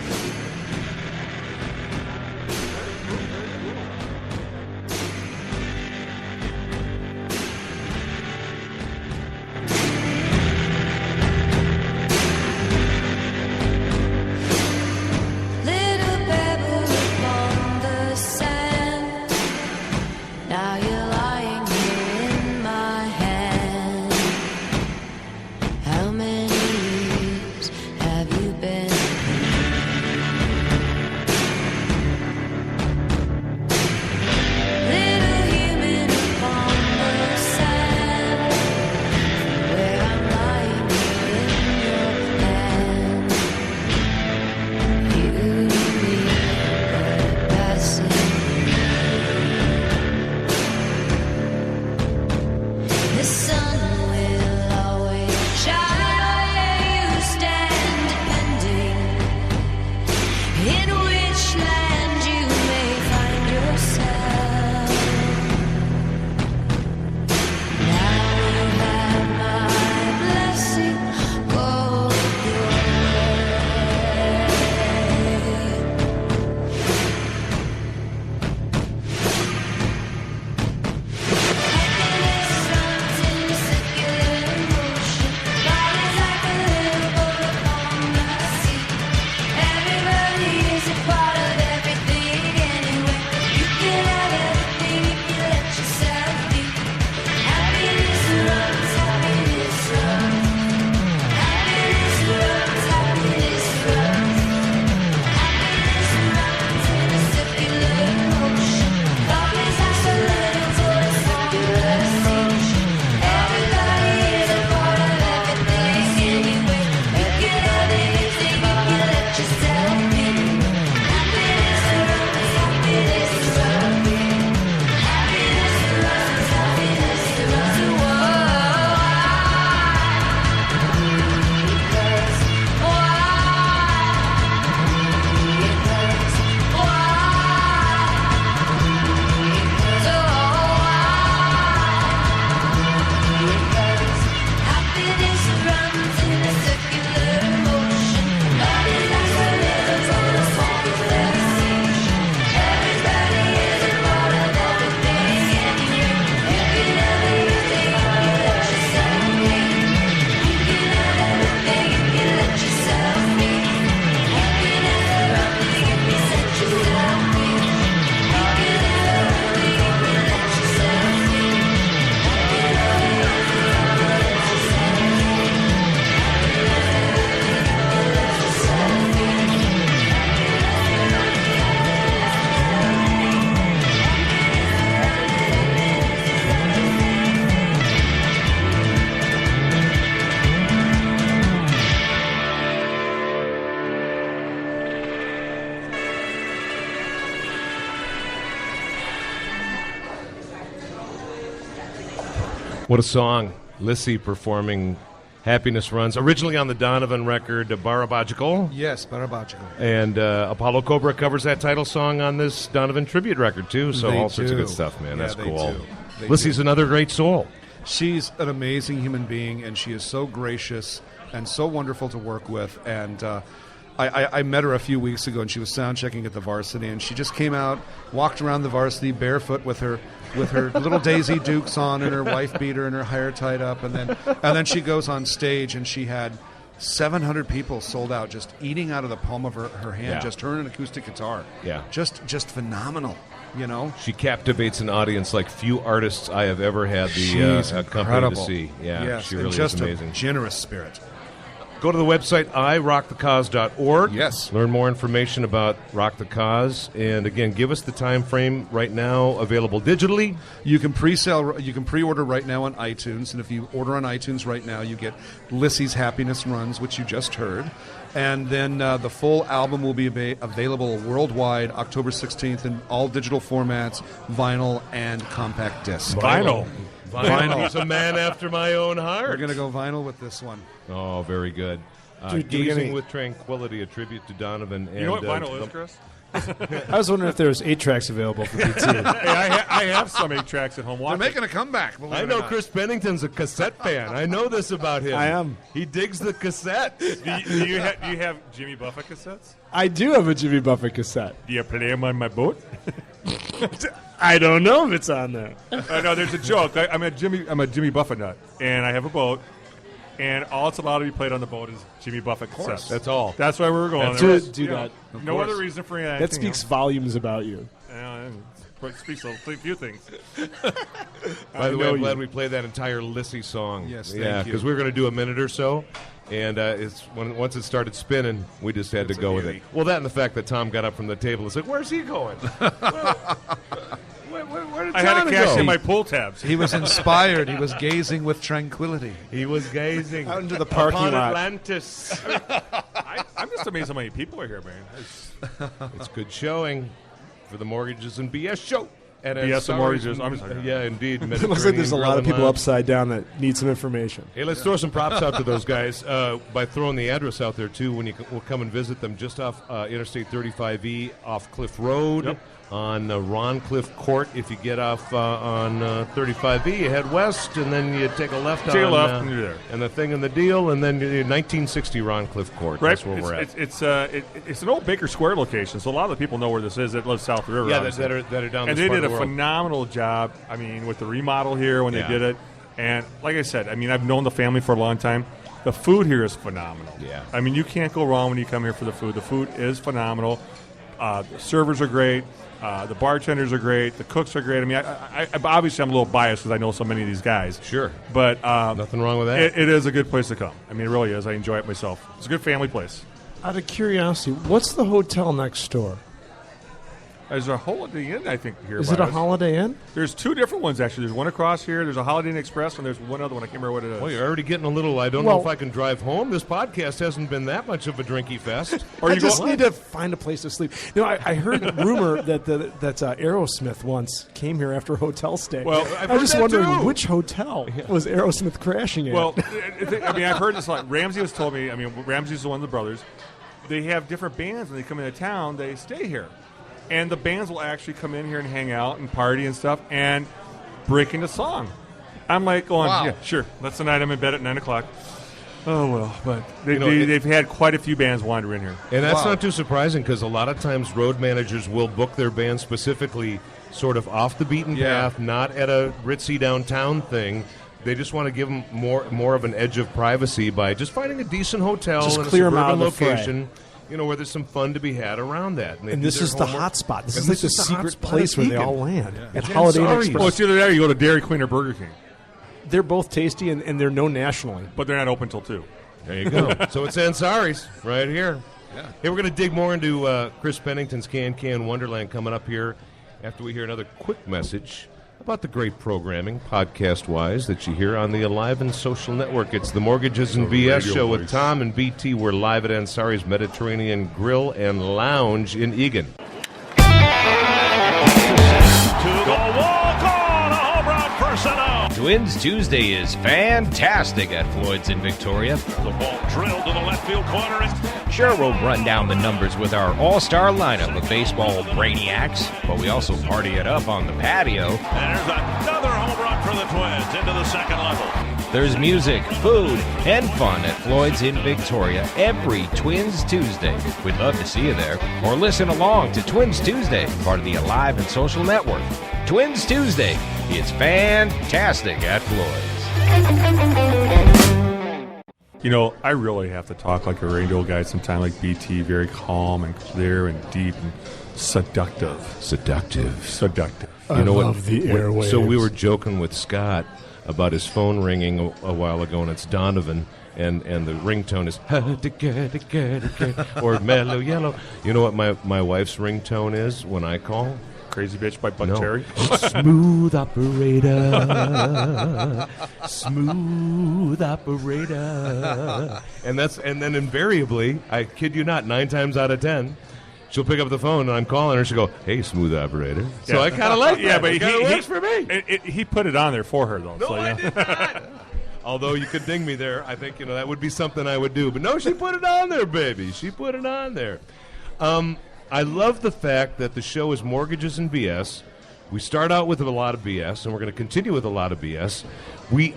What a song. Lissy performing Happiness Runs, originally on the Donovan record, Barabagical. Yes, Barabagical. And Apollo Cobra covers that title song on this Donovan tribute record, too. So all sorts of good stuff, man. That's cool. Lissy's another great soul. She's an amazing human being, and she is so gracious and so wonderful to work with. And I met her a few weeks ago, and she was sound checking at the varsity, and she just came out, walked around the varsity barefoot with her little Daisy Dukes on and her wife beater and her hair tied up, and then she goes on stage, and she had 700 people sold out, just eating out of the palm of her hand, just her and an acoustic guitar. Yeah. Just phenomenal, you know? She captivates an audience like few artists I have ever had the company to see. Yeah, yes, she really just is amazing. A generous spirit. Go to the website irockthecause.org. Yes. Learn more information about Rock the Cause. And again, give us the time frame right now, available digitally. You can pre-order right now on iTunes, and if you order on iTunes right now, you get Lissy's Happiness Runs, which you just heard. And then the full album will be available worldwide October 16th in all digital formats, vinyl and compact disc. Vinyl. He's a man after my own heart. We're going to go vinyl with this one. Oh, very good. Gazing with Tranquility, a tribute to Donovan. And, you know what vinyl is, Chris? I was wondering if there was 8 tracks available for BT. Hey, I have some 8 tracks at home. They're making a comeback. I know Chris Pennington's a cassette fan. I know this about him. I am. He digs the cassette. Do you have Jimmy Buffett cassettes? I do have a Jimmy Buffett cassette. Do you play them on my boat? I don't know if it's on there. No, there's a joke. I'm a Jimmy Buffett nut, and I have a boat, and all it's allowed to be played on the boat is Jimmy Buffett cassettes. That's all. That's why we were going. Do that. No other reason for anything. That speaks volumes about you. It speaks a few things. By the way, I'm glad we played that entire Lissy song. Yes, thank yeah, you. because we were going to do a minute or so, and once it started spinning, we just had to go with it. Well, that and the fact that Tom got up from the table and said, "Where's he going?" Where did I had Tom to cash go? in my pull tabs. He was inspired. He was gazing with tranquility. He was gazing out into the parking upon lot. Atlantis. I'm just amazed how many people are here, man. It's good showing for the Mortgages and BS show. And BS and Mortgages. I'm sorry. Yeah, indeed. It looks like there's a lot of people upside down that need some information. Hey, let's throw some props out to those guys by throwing the address out there, too, when we'll come and visit them just off Interstate 35E off Cliff Road. Yep. On Ron Cliff Court. If you get off on 35E, you head west, and then you take a left and you're there. And the thing and the deal, and then 1960 Ron Cliff Court. Right. That's where we're at. It's an old Baker Square location, so a lot of the people know where this is that live south of the river. Yeah, that are down and this they part did of a the world. phenomenal job, I mean, with the remodel here when they did it. And like I said, I mean, I've known the family for a long time. The food here is phenomenal. Yeah. I mean, you can't go wrong when you come here for the food. The food is phenomenal. The servers are great. The bartenders are great. The cooks are great. I mean, I obviously I'm a little biased because I know so many of these guys. Sure. But nothing wrong with that. It is a good place to come. I mean, it really is. I enjoy it myself. It's a good family place. Out of curiosity, what's the hotel next door? There's a Holiday Inn, I think, here. Is it a Holiday Inn? There's 2 different ones, actually. There's one across here. There's a Holiday Inn Express, and there's one other one. I can't remember what it is. Well, you're already getting a little, I don't know if I can drive home. This podcast hasn't been that much of a drinky fest. I just need to find a place to sleep. You know, I heard rumor that Aerosmith once came here after a hotel stay. Well, I was just wondering which hotel was Aerosmith crashing at. Well, I mean, I've heard this a lot. Ramsey has told me, I mean, Ramsey's one of the brothers. They have different bands when they come into town. They stay here. And the bands will actually come in here and hang out and party and stuff and break into song. I'm like going, yeah, sure. That's the night I'm in bed at 9 o'clock. Oh, well. But they've had quite a few bands wander in here. And that's not too surprising because a lot of times road managers will book their band specifically sort of off the beaten path, not at a ritzy downtown thing. They just want to give them more of an edge of privacy by just finding a decent hotel just in a clear them out suburban of the location. You know, where there's some fun to be had around that. And this is the hot spot. This is like the secret hot place where they all land. At Holiday Inn Express. Well, it's either that or you go to Dairy Queen or Burger King. They're both tasty, and they're known nationally. But they're not open till 2. There you go. So it's Ansari's right here. Yeah. Hey, we're going to dig more into Chris Pennington's Can Wonderland coming up here after we hear another quick message about the great programming, podcast-wise, that you hear on the Alive and Social Network. It's the Mortgages and BS show with Tom and BT. We're live at Ansari's Mediterranean Grill and Lounge in Egan. To the wall, call, a home run for Sano. Twins Tuesday is fantastic at Floyd's in Victoria. The ball drilled to the left field corner. Sure, we'll run down the numbers with our all-star lineup of baseball brainiacs, but we also party it up on the patio. And there's another home run for the Twins into the second level. There's music, food, and fun at Floyd's in Victoria every Twins Tuesday. We'd love to see you there. Or listen along to Twins Tuesday, part of the Alive and Social Network. Twins Tuesday. It's fantastic at Floyd's. You know, I really have to talk like a radio guy sometime, like BT, very calm and clear and deep and seductive. Seductive. I love the airwaves. So we were joking with Scott about his phone ringing a while ago, and it's Donovan, and the ringtone is or Mellow Yellow. You know what my wife's ringtone is when I call? Crazy Bitch by Buck No. Cherry. Smooth operator. Smooth operator. And then invariably, I kid you not, 9 times out of 10, she'll pick up the phone and I'm calling her. She'll go, "Hey, smooth operator." So I kind of like that. Yeah, but it works for me. He put it on there for her, though. No, so, I did not. Although you could ding me there, I think that would be something I would do. But no, she put it on there, baby. She put it on there. I love the fact that the show is Mortgages and BS. We start out with a lot of BS, and we're going to continue with a lot of BS. We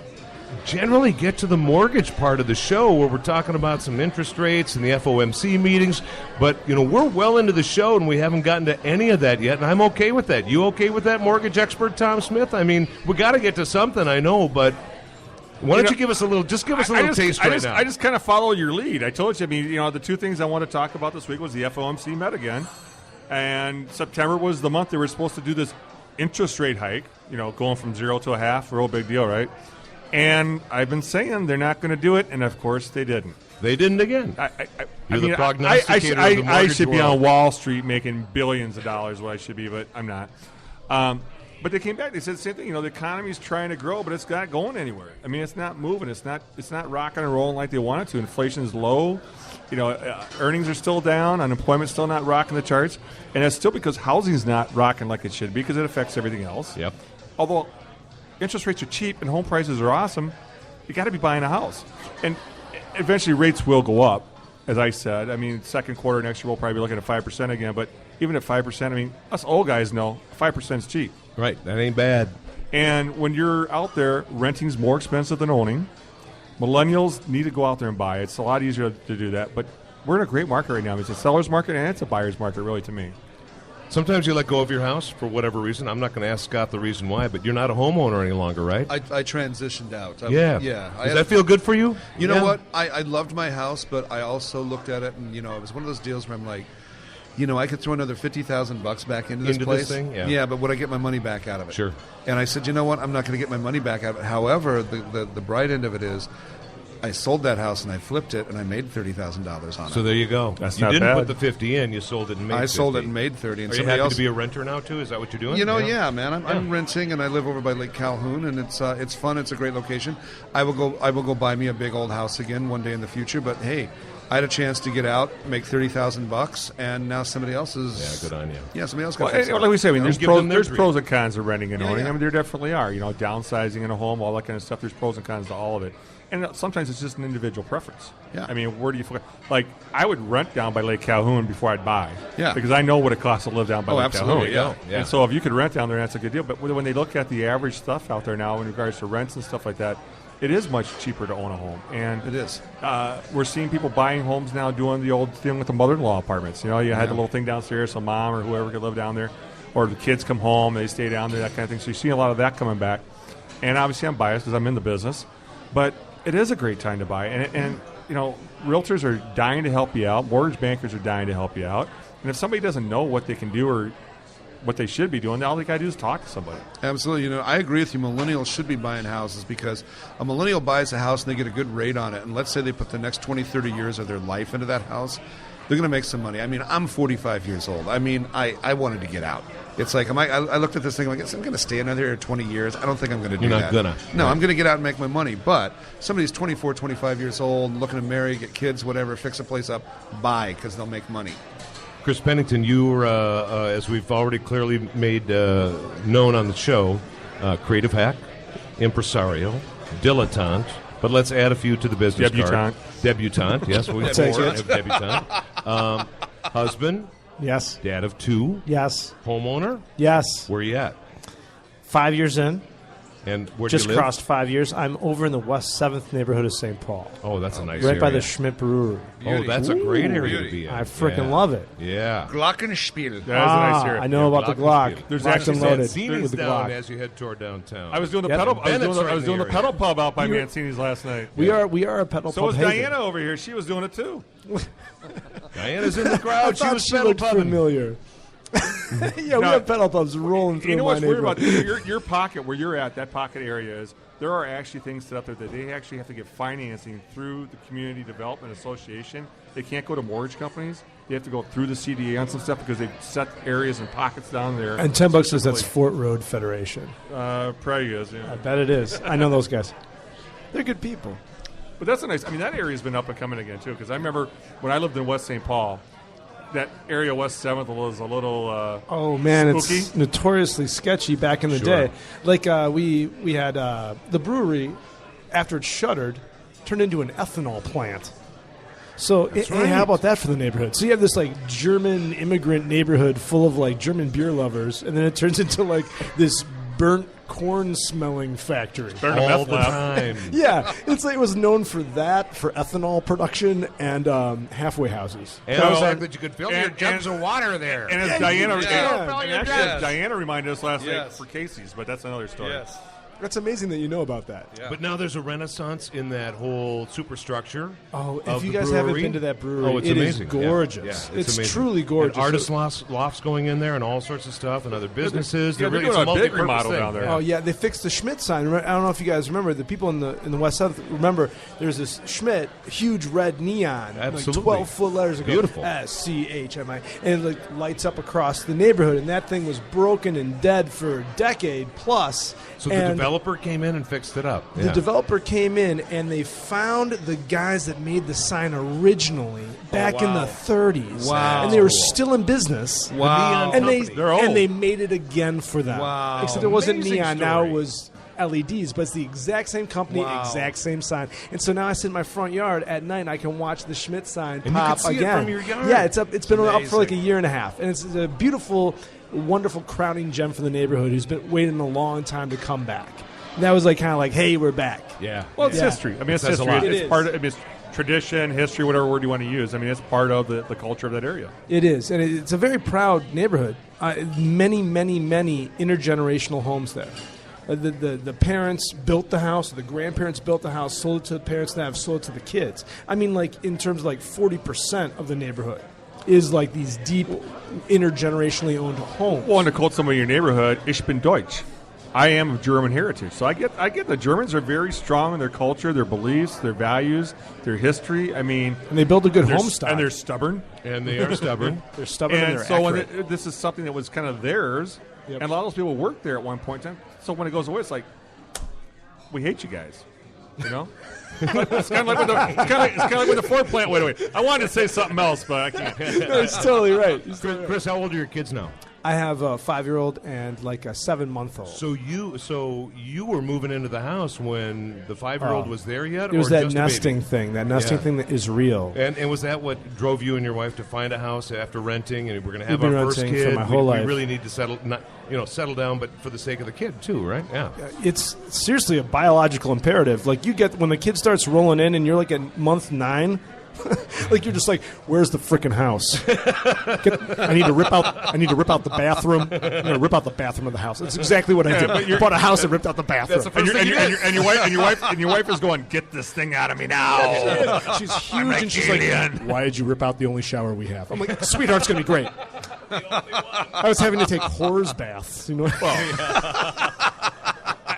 generally get to the mortgage part of the show where we're talking about some interest rates and the FOMC meetings, but we're well into the show and we haven't gotten to any of that yet, and I'm okay with that. You okay with that, mortgage expert Tom Smith? I mean, we got to get to something, I know, but why don't you give us a taste right now? I just kind of follow your lead. I told you, the two things I want to talk about this week was the FOMC met again, and September was the month they were supposed to do this interest rate hike, going from 0 to a half, real big deal, right? And I've been saying they're not going to do it, and of course they didn't. They didn't again. You're the prognosticator of the mortgage I should be world. on Wall Street making billions of dollars, what I should be, but I'm not. But they came back. They said the same thing. The economy's trying to grow, but it's not going anywhere. I mean, it's not moving. It's not rocking and rolling like they want it to. Inflation's low. Earnings are still down. Unemployment's still not rocking the charts, and it's still because housing's not rocking like it should be because it affects everything else. Yep. Although interest rates are cheap and home prices are awesome, you got to be buying a house. And eventually rates will go up, as I said. I mean, second quarter next year we'll probably be looking at 5% again. But even at 5%, us old guys know 5% is cheap. Right. That ain't bad. And when you're out there, renting's more expensive than owning. Millennials need to go out there and buy. It's a lot easier to do that. But we're in a great market right now. It's a seller's market and it's a buyer's market, really, to me. Sometimes you let go of your house for whatever reason. I'm not going to ask Scott the reason why, but you're not a homeowner any longer, right? I transitioned out. Yeah. Does that feel good for you? You know what? I loved my house, but I also looked at it, and it was one of those deals where I'm like, I could throw another $50,000 back into this place. This thing? Yeah, but would I get my money back out of it? Sure. And I said, you know what? I'm not going to get my money back out of it. However, the bright end of it is, I sold that house and I flipped it and I made $30,000 on it. So there you go. That's you not didn't bad. put the 50 in. You sold it and made. I 50. sold it and made 30. And Are you somebody happy else to be a renter now too? Is that what you're doing? Yeah, man. I'm renting and I live over by Lake Calhoun and it's fun. It's a great location. I will go buy me a big old house again one day in the future. But hey, I had a chance to get out, make $30,000, and now somebody else is. Yeah, good on you. Yeah, somebody else got. Like we say, there's give them their there's dream. pros and cons of renting and owning. yeah. I mean, there definitely are. Downsizing in a home, all that kind of stuff. There's pros and cons to all of it. And sometimes it's just an individual preference. Yeah. I mean, where do you like? I would rent down by Lake Calhoun before I'd buy. Yeah. Because I know what it costs to live down by Lake absolutely, Calhoun. yeah. And so if you could rent down there, that's a good deal. But when they look at the average stuff out there now in regards to rents and stuff like that, it is much cheaper to own a home. And It is. We're seeing people buying homes now, doing the old thing with the mother-in-law apartments. You had the little thing downstairs, so mom or whoever could live down there, or the kids come home, they stay down there, that kind of thing. So you see a lot of that coming back. And obviously, I'm biased because I'm in the business, but it is a great time to buy. And realtors are dying to help you out. Mortgage bankers are dying to help you out. And if somebody doesn't know what they can do or what they should be doing, all they got to do is talk to somebody. Absolutely. I agree with you. Millennials should be buying houses because a millennial buys a house and they get a good rate on it. And let's say they put the next 20, 30 years of their life into that house. They're going to make some money. I mean, I'm 45 years old. I mean, I wanted to get out. It's like, I looked at this thing like, I'm going to stay another here 20 years. I don't think I'm going to do that. You're not going to. No, I'm going to get out and make my money. But somebody's 24, 25 years old, looking to marry, get kids, whatever, fix a place up, buy because they'll make money. Chris Pennington, you were, as we've already clearly made known on the show, creative hack, impresario, dilettante, but let's add a few to the business card. Debutante, yes. We'll take it. Debutante. Husband, Yes. dad of 2, Yes. homeowner. Yes. Where you at? 5 years in. And where do Just you live? crossed 5 years. I'm over in the West 7th neighborhood of St. Paul. Oh, that's a nice Right area. by the Schmidt Brewery. Oh, that's a great area to be in. I freaking Yeah. love it. Yeah. Glockenspiel. That is a nice area. I know about the Glock. Glockenspiel. There's Locked actually and some loaded Mancini's with the down Glock. as you head toward downtown. I was doing the Yep. pedal. I Bennett's was right doing in the the pedal area. pub out by You were- Mancini's last night. We are a pedal So pub was haven. Diana over here. She was doing it too. Diana's in the I crowd. She thought was she pedal looked pubbing. familiar. Yeah, we No. have pedal pubs rolling through You know my what's weird about neighborhood. your pocket, where you're at, that pocket area is there are actually things set up there that they actually have to get financing through the Community Development Association. They can't go to mortgage companies. They have to go through the CDA on some stuff because they've set areas and pockets down there. And $10 says that's Fort Road Federation. Probably is, yeah. I bet it is. I know those guys. They're good people. But that's a nice. I mean, that area's been up and coming again too. Because I remember when I lived in West St. Paul, that area West 7th was a little. Oh man, spooky. it's notoriously sketchy back in the Sure. day. Like we had the brewery after it shuttered turned into an ethanol plant. So how about that for the neighborhood? So you have this like German immigrant neighborhood full of like German beer lovers, and then it turns into like this burnt corn smelling factory. Burn a All meth the lab. time. Yeah, it's like it was known for that, for ethanol production and halfway houses. And So- the fact that you could fill your and- jugs of water there. And as Diana, Yeah. and actually, as Diana reminded us last night Yes. for Casey's, but that's another story. Yes. That's amazing that you know about that. Yeah. But now there's a renaissance in that whole superstructure. Oh, of if you the guys haven't brewery. been to that brewery, Oh, it's it is amazing. gorgeous. Yeah, It's amazing. truly gorgeous. And artist lofts going in there and all sorts of stuff and other businesses. Yeah, they're really, doing it's a big multi-purpose remodel thing. down there. Oh yeah, they fixed the Schmidt sign. I don't know if you guys remember. The people in the West South remember. There's this Schmidt huge red neon, Absolutely. like 12-foot letters. That go, Beautiful. SCHMI, and it like lights up across the neighborhood. And that thing was broken and dead for a decade plus. So the And developer came in and fixed it up. the developer came in and they found the guys that made the sign originally back in the 30s. Wow. And they were still in business. Wow. And they They're old. and they made it again for them. Wow. Except it wasn't Amazing neon. Now story. it was LEDs, but it's the exact same company, Wow. exact same sign. And so now I sit in my front yard at night and I can watch the Schmidt sign you pop can see it again. from your yard. Yeah, it's up. It's been up for like a Amazing. year and a half, and it's a beautiful, wonderful crowning gem for the neighborhood who's been waiting a long time to come back. And that was like kind of like, hey, we're back. Yeah. Well, it's Yeah. history. I mean, it's says a history. lot. It It's is. part of. I mean, it's tradition, history, whatever word you want to use. I mean, it's part of the culture of that area. It is, and it's a very proud neighborhood. Many intergenerational homes there. The parents built the house, the grandparents built the house, sold it to the parents, and have sold it to the kids. I mean, like in terms of like 40% of the neighborhood is like these deep intergenerationally owned homes. Well, and to quote somebody in your neighborhood, "Ich bin Deutsch." I am of German heritage, so I get the Germans are very strong in their culture, their beliefs, their values, their history. I mean, And they built a good they're home s- stock. and they're stubborn. And they are stubborn. They're stubborn and And they're so when accurate. this is something that was kind of theirs, Yep. and a lot of those people worked there at one point in time. So when it goes away, it's like, we hate you guys. You know, it's kind of like with the Ford plant went away. I wanted to say something else, but I can't. It's totally right. Chris, how old are your kids now? I have a 5-year-old and like a 7-month-old. So you were moving into the house when the 5-year-old was there yet? It was or that just a baby? nesting thing. That nesting Yeah. thing that is real. And was that what drove you and your wife to find a house after renting? And we're going to have We've been our first renting kid. for my whole we life. really need to settle down, but for the sake of the kid too, right? Yeah. It's seriously a biological imperative. Like you get when the kid starts rolling in, and you're like at month 9. Like you're just like, where's the frickin' house? I need to rip out the bathroom. I'm gonna rip out the bathroom of the house. That's exactly what I did. I bought a house and ripped out the bathroom. And your wife is going, get this thing out of me now. She's huge, and she's like, why did you rip out the only shower we have? I'm like, sweetheart's gonna be great. I was having to take horse baths. You know.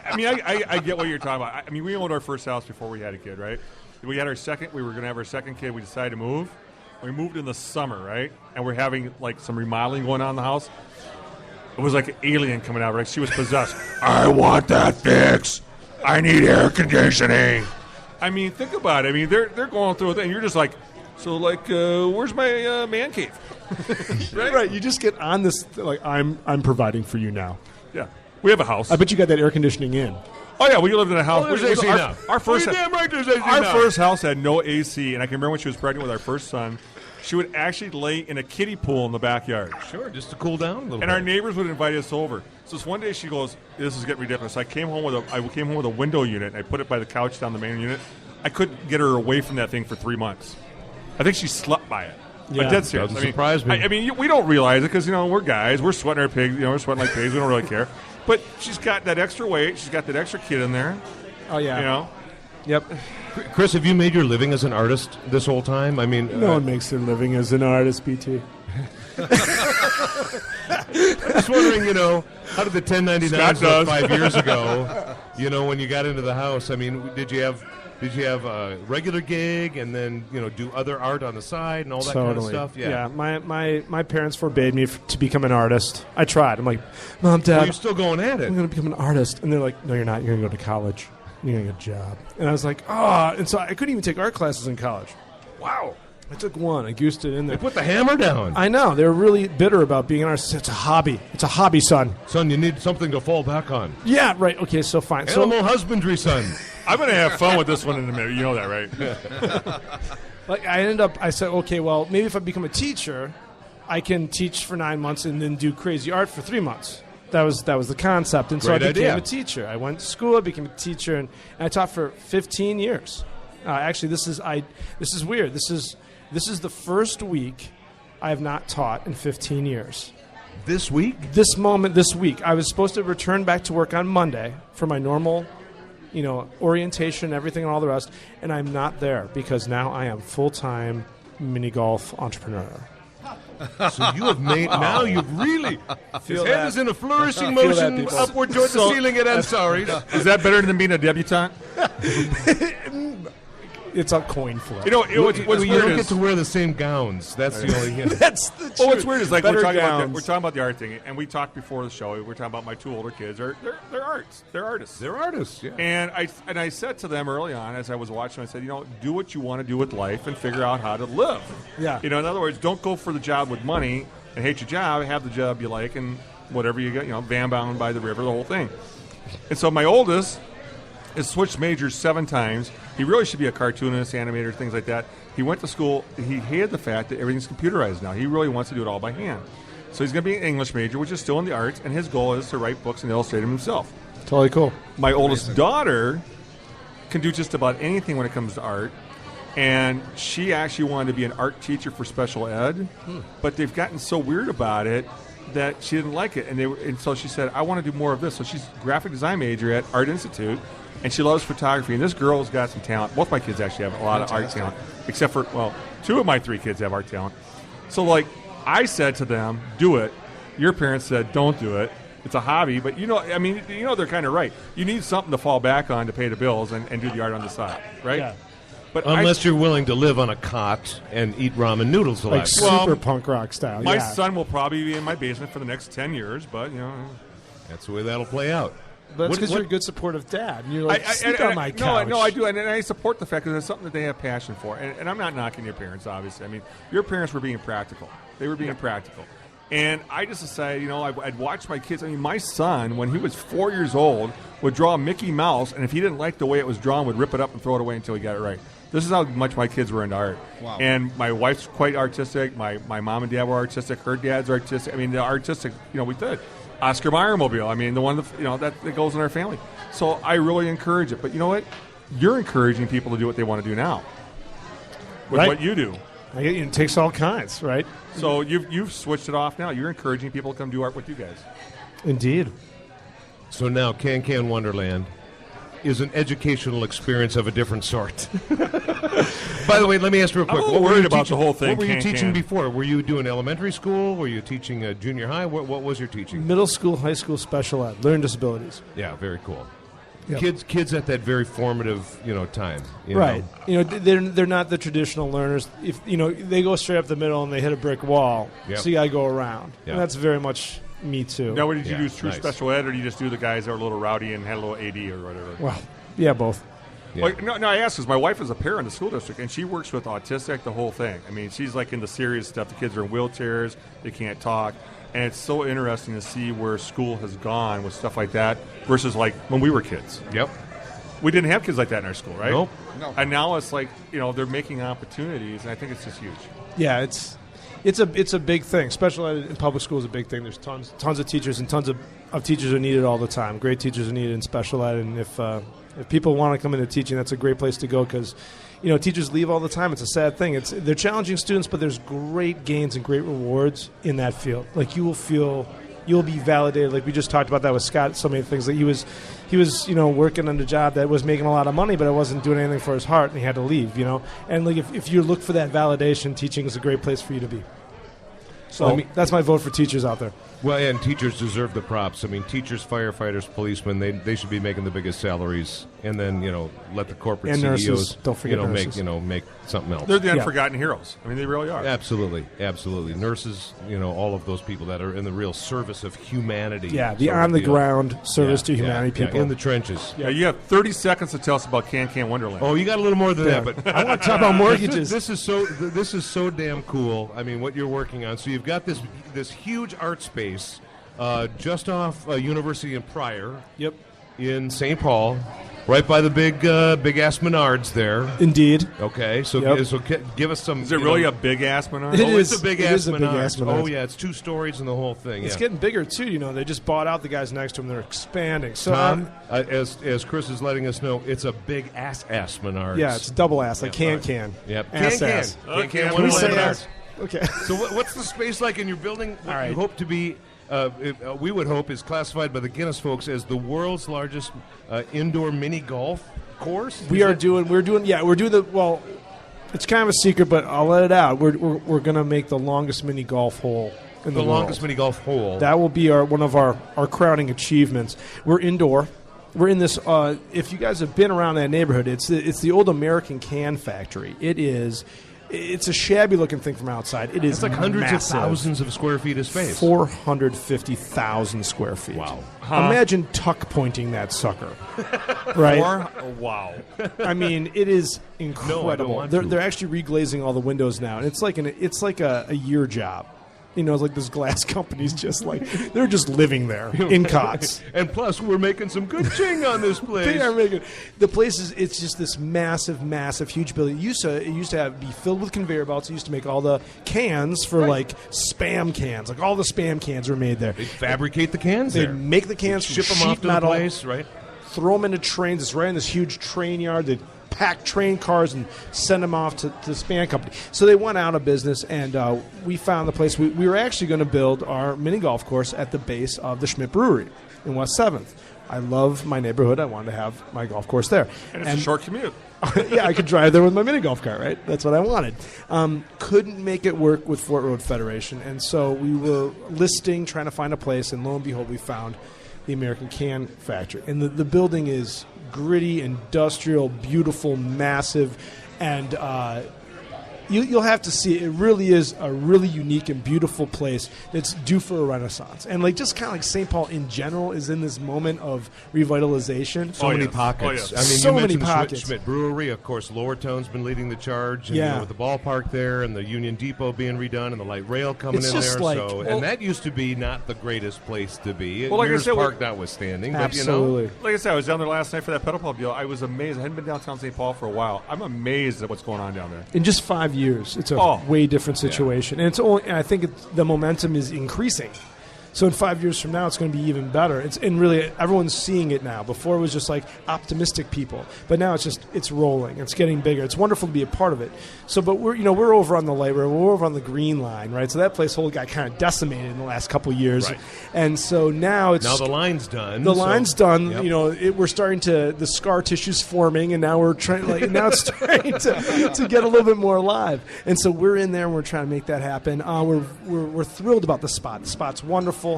I mean, I get what you're talking about. I mean, we owned our first house before we had a kid, right? We had our second. We were going to have our second kid. We decided to move. We moved in the summer, right? And we're having like some remodeling going on in the house. It was like an alien coming out, right? She was possessed. I want that fixed. I need air conditioning. I mean, think about it. I mean, they're going through a thing. You're just like, so like, where's my man cave? Right. You just get on this like I'm providing for you now. Yeah, we have a house. I bet you got that air conditioning in. Oh yeah, we lived in a house. Oh, there's AC now. Our first, Oh, you're damn right there's AC our now. first house had no AC, and I can remember when she was pregnant with our first son. she would actually lay in a kiddie pool in the backyard. Sure, just to cool down a little And bit. our neighbors would invite us over. So this one day she goes, "This is getting ridiculous." I came home with a window unit, and I put it by the couch down the main unit. I couldn't get her away from that thing for 3 months. I think she slept by it. Yeah. But dead serious. Doesn't surprise me. I mean, we don't realize it because we're guys. We're sweating our pigs. We're sweating like pigs. We don't really care. But she's got that extra weight. She's got that extra kid in there. Oh yeah. You know. Yep. Chris, have you made your living as an artist this whole time? I mean, No one makes their living as an artist, BT. just wondering, how did the 1099s Scott look does. 5 years ago? When you got into the house. I mean, did you have a regular gig and then do other art on the side and all that kind of stuff? Yeah. My parents forbade me to become an artist. I tried. I'm like, Mom, Dad, Well, you're still going at it. I'm going to become an artist. And they're like, no, you're not. You're going to go to college. You're going to get a job. And I was like, and so I couldn't even take art classes in college. Wow. I took one. I goosed it in there. They put the hammer down. I know. They were really bitter about being an artist. It's a hobby. It's a hobby, son. Son, you need something to fall back on. Yeah, right. Okay, so fine. Animal husbandry, son. I'm going to have fun with this one in a minute. You know that, right? I said, okay, well, maybe if I become a teacher, I can teach for 9 months and then do crazy art for 3 months. That was the concept. And so Great I became idea. a teacher. I went to school, I became a teacher, and I taught for 15 years. Actually, this is weird. This is the first week I have not taught in 15 years. This week? This week. I was supposed to return back to work on Monday for my normal, orientation, everything, and all the rest, and I'm not there because now I am full-time mini golf entrepreneur. So you have made, now you've really, his head is in a flourishing Feel that, motion people. upward towards the ceiling at Ansari's. Is that better than being a debutante? It's a coin flip. What's You weird don't get is to wear the same gowns. That's the only hint. That's the truth. Well, what's weird is like we're Better talking gowns. about the art thing, and we talked before the show. We're talking about my two older kids. They're arts. They're artists. They're artists, yeah. And I said to them early on as I was watching, I said, do what you want to do with life and figure out how to live. Yeah. In other words, don't go for the job with money and hate your job. Have the job you like and whatever you get. Van bound by the river, the whole thing. And so my oldest has switched majors 7 times. He really should be a cartoonist, animator, things like that. He went to school. He hated the fact that everything's computerized now. He really wants to do it all by hand. So he's going to be an English major, which is still in the arts, and his goal is to write books and illustrate them himself. Totally cool. My oldest daughter can do just about anything when it comes to art, and she actually wanted to be an art teacher for special ed, but they've gotten so weird about it that she didn't like it, and so she said, I want to do more of this. So she's a graphic design major at Art Institute, and she loves photography, and this girl's got some talent. Both my kids actually have a lot of art talent, except for, 2 of my 3 kids have art talent. So, I said to them, do it. Your parents said, don't do it. It's a hobby, but they're kind of right. You need something to fall back on to pay the bills and do the art on the side, right? Yeah. But Unless you're willing to live on a cot and eat ramen noodles a lot. Like super punk rock style. my yeah. son will probably be in my basement for the next 10 years, but, That's the way that'll play out. But it's because What- you're a good supportive dad. And you're like, sleep on my no, couch. I do, and I support the fact that it's something that they have passion for. And I'm not knocking your parents, obviously. I mean, your parents were being practical. They were being practical. And I just decided, I'd watch my kids. I mean, my son, when he was 4 years old, would draw a Mickey Mouse, and if he didn't like the way it was drawn, would rip it up and throw it away until he got it right. This is how much my kids were into art. Wow. And my wife's quite artistic. My mom and dad were artistic. Her dad's artistic. I mean, the artistic, we did. Oscar Mayer mobile. I mean, the one that goes in our family. So I really encourage it. But you know what? You're encouraging people to do what they want to do now with Right. what you do. It takes all kinds, right? So you've switched it off now. You're encouraging people to come do art with you guys. Indeed. So now Can Wonderland is an educational experience of a different sort. By the way, let me ask you real quick. I'm a little What were worried you about teaching- the whole thing, What were you Can teaching Can. before? Were you doing elementary school? Were you teaching junior high? What was your teaching? Middle school, high school, special ed, learning disabilities. Yeah, very cool. Yep. Kids at that very formative, time. Right. They're not the traditional learners. If they go straight up the middle and they hit a brick wall, Yep. so you got to go around. Yeah. And that's very much me too. Now, what did you Yeah, do? True nice. special ed, or did you just do the guys that were a little rowdy and had a little AD or whatever? Well, yeah, both. Yeah. No, I asked because my wife is a parent in the school district, and she works with autistic, the whole thing. I mean, she's like in the serious stuff. The kids are in wheelchairs, they can't talk, and it's so interesting to see where school has gone with stuff like that versus like when we were kids. Yep. We didn't have kids like that in our school, right? Nope. No. And now it's like they're making opportunities, and I think it's just huge. Yeah, it's a big thing. Special ed in public school is a big thing. There's tons of teachers, and tons of teachers are needed all the time. Great teachers are needed in special ed, and if people want to come into teaching, that's a great place to go because, teachers leave all the time. It's a sad thing. They're challenging students, but there's great gains and great rewards in that field. Like you'll be validated. Like we just talked about that with Scott. So many things that he was working on a job that was making a lot of money, but it wasn't doing anything for his heart, and he had to leave. And like if you look for that validation, teaching is a great place for you to be. So that's my vote for teachers out there. Well, and teachers deserve the props. I mean, teachers, firefighters, policemen, they should be making the biggest salaries, and then let the corporate and CEOs nurses. Don't forget nurses. make something else. They're the unforgotten heroes. I mean, they really are. Absolutely. Nurses, all of those people that are in the real service of humanity. Yeah, the on-the-ground service to humanity people. In the trenches. Yeah, you have 30 seconds to tell us about Can Wonderland. Oh, you got a little more than that, but I want to talk about mortgages. This is so damn cool. I mean, what you're working on. So you've got this huge art space just off University and Pryor. Yep. In St. Paul, right by the big ass Menards there. Indeed. Okay, so give us some. Is it really a big ass Menards? It's a big ass Menards. Oh yeah, it's 2 stories in the whole thing. It's getting bigger too. They just bought out the guys next to them. They're expanding. So Tom, as Chris is letting us know, it's a big ass Menards. Yeah, it's double ass, like can. Yep. Ass. Can. We say ass. Okay. So what's the space like in your building? What All right. you hope to be? We would hope is classified by the Guinness folks as the world's largest indoor mini golf course. We're doing the it's kind of a secret, but I'll let it out. We're going to make the longest mini golf hole in the world. Longest mini golf hole. That will be one of our crowning achievements. We're indoor. We're in this. If you guys have been around that neighborhood, it's the old American Can Factory. It's a shabby-looking thing from outside. It is It's like hundreds massive. of thousands of square feet of space. 450,000 square feet. Wow. Imagine tuck pointing that sucker. Right? Wow. I mean, it is incredible. They're actually reglazing all the windows now, and it's like a year job. It's like this glass company's just they're just living there in cots. And plus, we're making some good ching on this place. They are making the place it's just this massive, huge building. It used to be filled with conveyor belts. It used to make all the cans for Spam cans. Like all the Spam cans were made there. They fabricate the cans. They there. make the cans, ship from them off sheet to metal, the place, right? Throw them into trains. It's right in this huge train yard. They pack train cars and send them off to the Spam company. So they went out of business, and we found the place. We were actually going to build our mini golf course at the base of the Schmidt Brewery in West 7th. I love my neighborhood. I wanted to have my golf course there. And it's a short commute. Yeah, I could drive there with my mini golf cart, right? That's what I wanted. Couldn't make it work with Fort Road Federation, and so we were trying to find a place, and lo and behold, we found the American Can Factory. And the building is gritty, industrial, beautiful, massive, and you'll have to see it. It really is a really unique and beautiful place that's due for a renaissance. And just kind of like St. Paul in general is in this moment of revitalization. So many pockets. Oh, I mean, so you many mentioned pockets. Schmidt Brewery, of course. Lower Town's been leading the charge. And, with the ballpark there, and the Union Depot being redone, and the light rail coming It's in just there. And that used to be not the greatest place to be. Well, like I Mears said, Park notwithstanding. Absolutely. But, Like I said, I was down there last night for that pedal pub deal. I was amazed. I hadn't been downtown St. Paul for a while. I'm amazed at what's going on down there. In just 5 years, it's a way different situation, and I think the momentum is increasing. So in 5 years from now, it's going to be even better. And really, everyone's seeing it now. Before it was just optimistic people, but now it's rolling. It's getting bigger. It's wonderful to be a part of it. So, but we're over on the light rail. We're over on the green line, right? So that place whole got kind of decimated in the last couple of years, right. And so now the line's done. Line's done. Yep. We're starting to the scar tissue's forming, and now we're trying. Now it's starting to get a little bit more alive. And so we're in there, and we're trying to make that happen. We're thrilled about the spot. The spot's wonderful.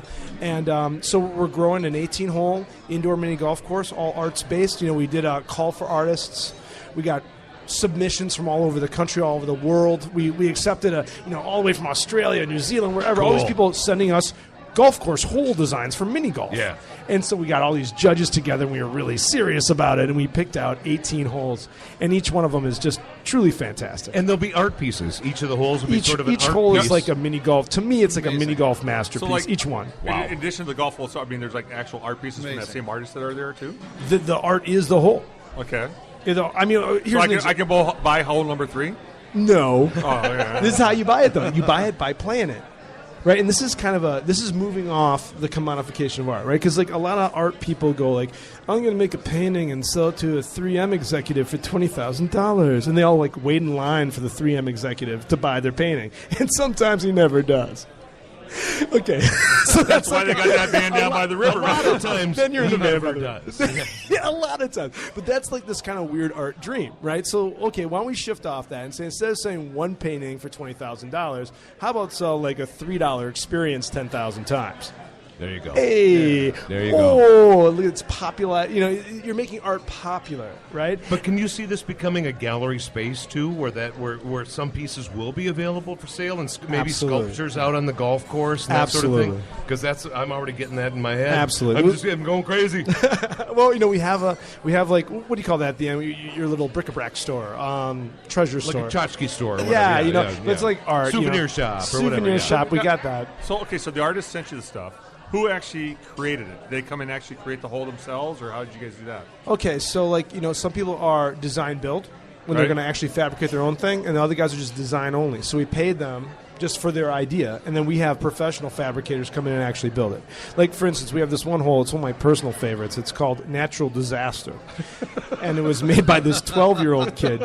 And so we're growing an 18-hole indoor mini golf course, all arts-based. We did a call for artists. We got submissions from all over the country, all over the world. We accepted all the way from Australia, New Zealand, wherever. Cool. All these people sending us golf course hole designs for mini golf. Yeah. And so we got all these judges together, and we were really serious about it, and we picked out 18 holes, and each one of them is just truly fantastic. And there'll be art pieces. Each of the holes will be sort of an art piece. Each hole is like a mini golf. To me, it's like a mini golf masterpiece, each one. Wow. In addition to the golf hole, so there's actual art pieces from that same artist that are there too? The art is the hole. Okay. Here's I can buy hole number 3? No. Oh, yeah. This is how you buy it, though. You buy it by playing it. Right, and this is kind of this is moving off the commodification of art, right? Because like a lot of art people go like, I'm going to make a painting and sell it to a 3M executive for $20,000, and they all like wait in line for the 3M executive to buy their painting, and sometimes he never does. Okay, so That's why they got that man down by the river. A lot of times, then you're in the never neighborhood. does. Yeah, a lot of times. But that's like this kind of weird art dream, right? So, okay, why don't we shift off that and say instead of saying one painting for $20,000, how about sell like a $3 experience 10,000 times? There you go. Hey, There you go. Oh, look, it's popular. You know, you're making art popular, right? But can you see this becoming a gallery space too, where some pieces will be available for sale and maybe Absolutely. sculptures out on the golf course and that sort of Absolutely. thing? Because I'm already getting that in my head. Absolutely. I'm going crazy. Well, you know, we have like, what do you call that? The your little bric-a-brac store, treasure store, Like a tchotchke store. Or whatever. Yeah, you know, yeah. it's like art, Souvenir shop or souvenir whatever. yeah. shop. We got that. So the artist sent you the stuff. Who actually created it? Did they come and actually create the hole themselves, or how did you guys do that? Okay, so like, you know, some people are design build when they're Right. going to actually fabricate their own thing, and the other guys are just design only. So we paid them just for their idea, and then we have professional fabricators come in and actually build it. Like, for instance, we have this one hole. It's one of my personal favorites. It's called Natural Disaster, and it was made by this 12-year-old kid.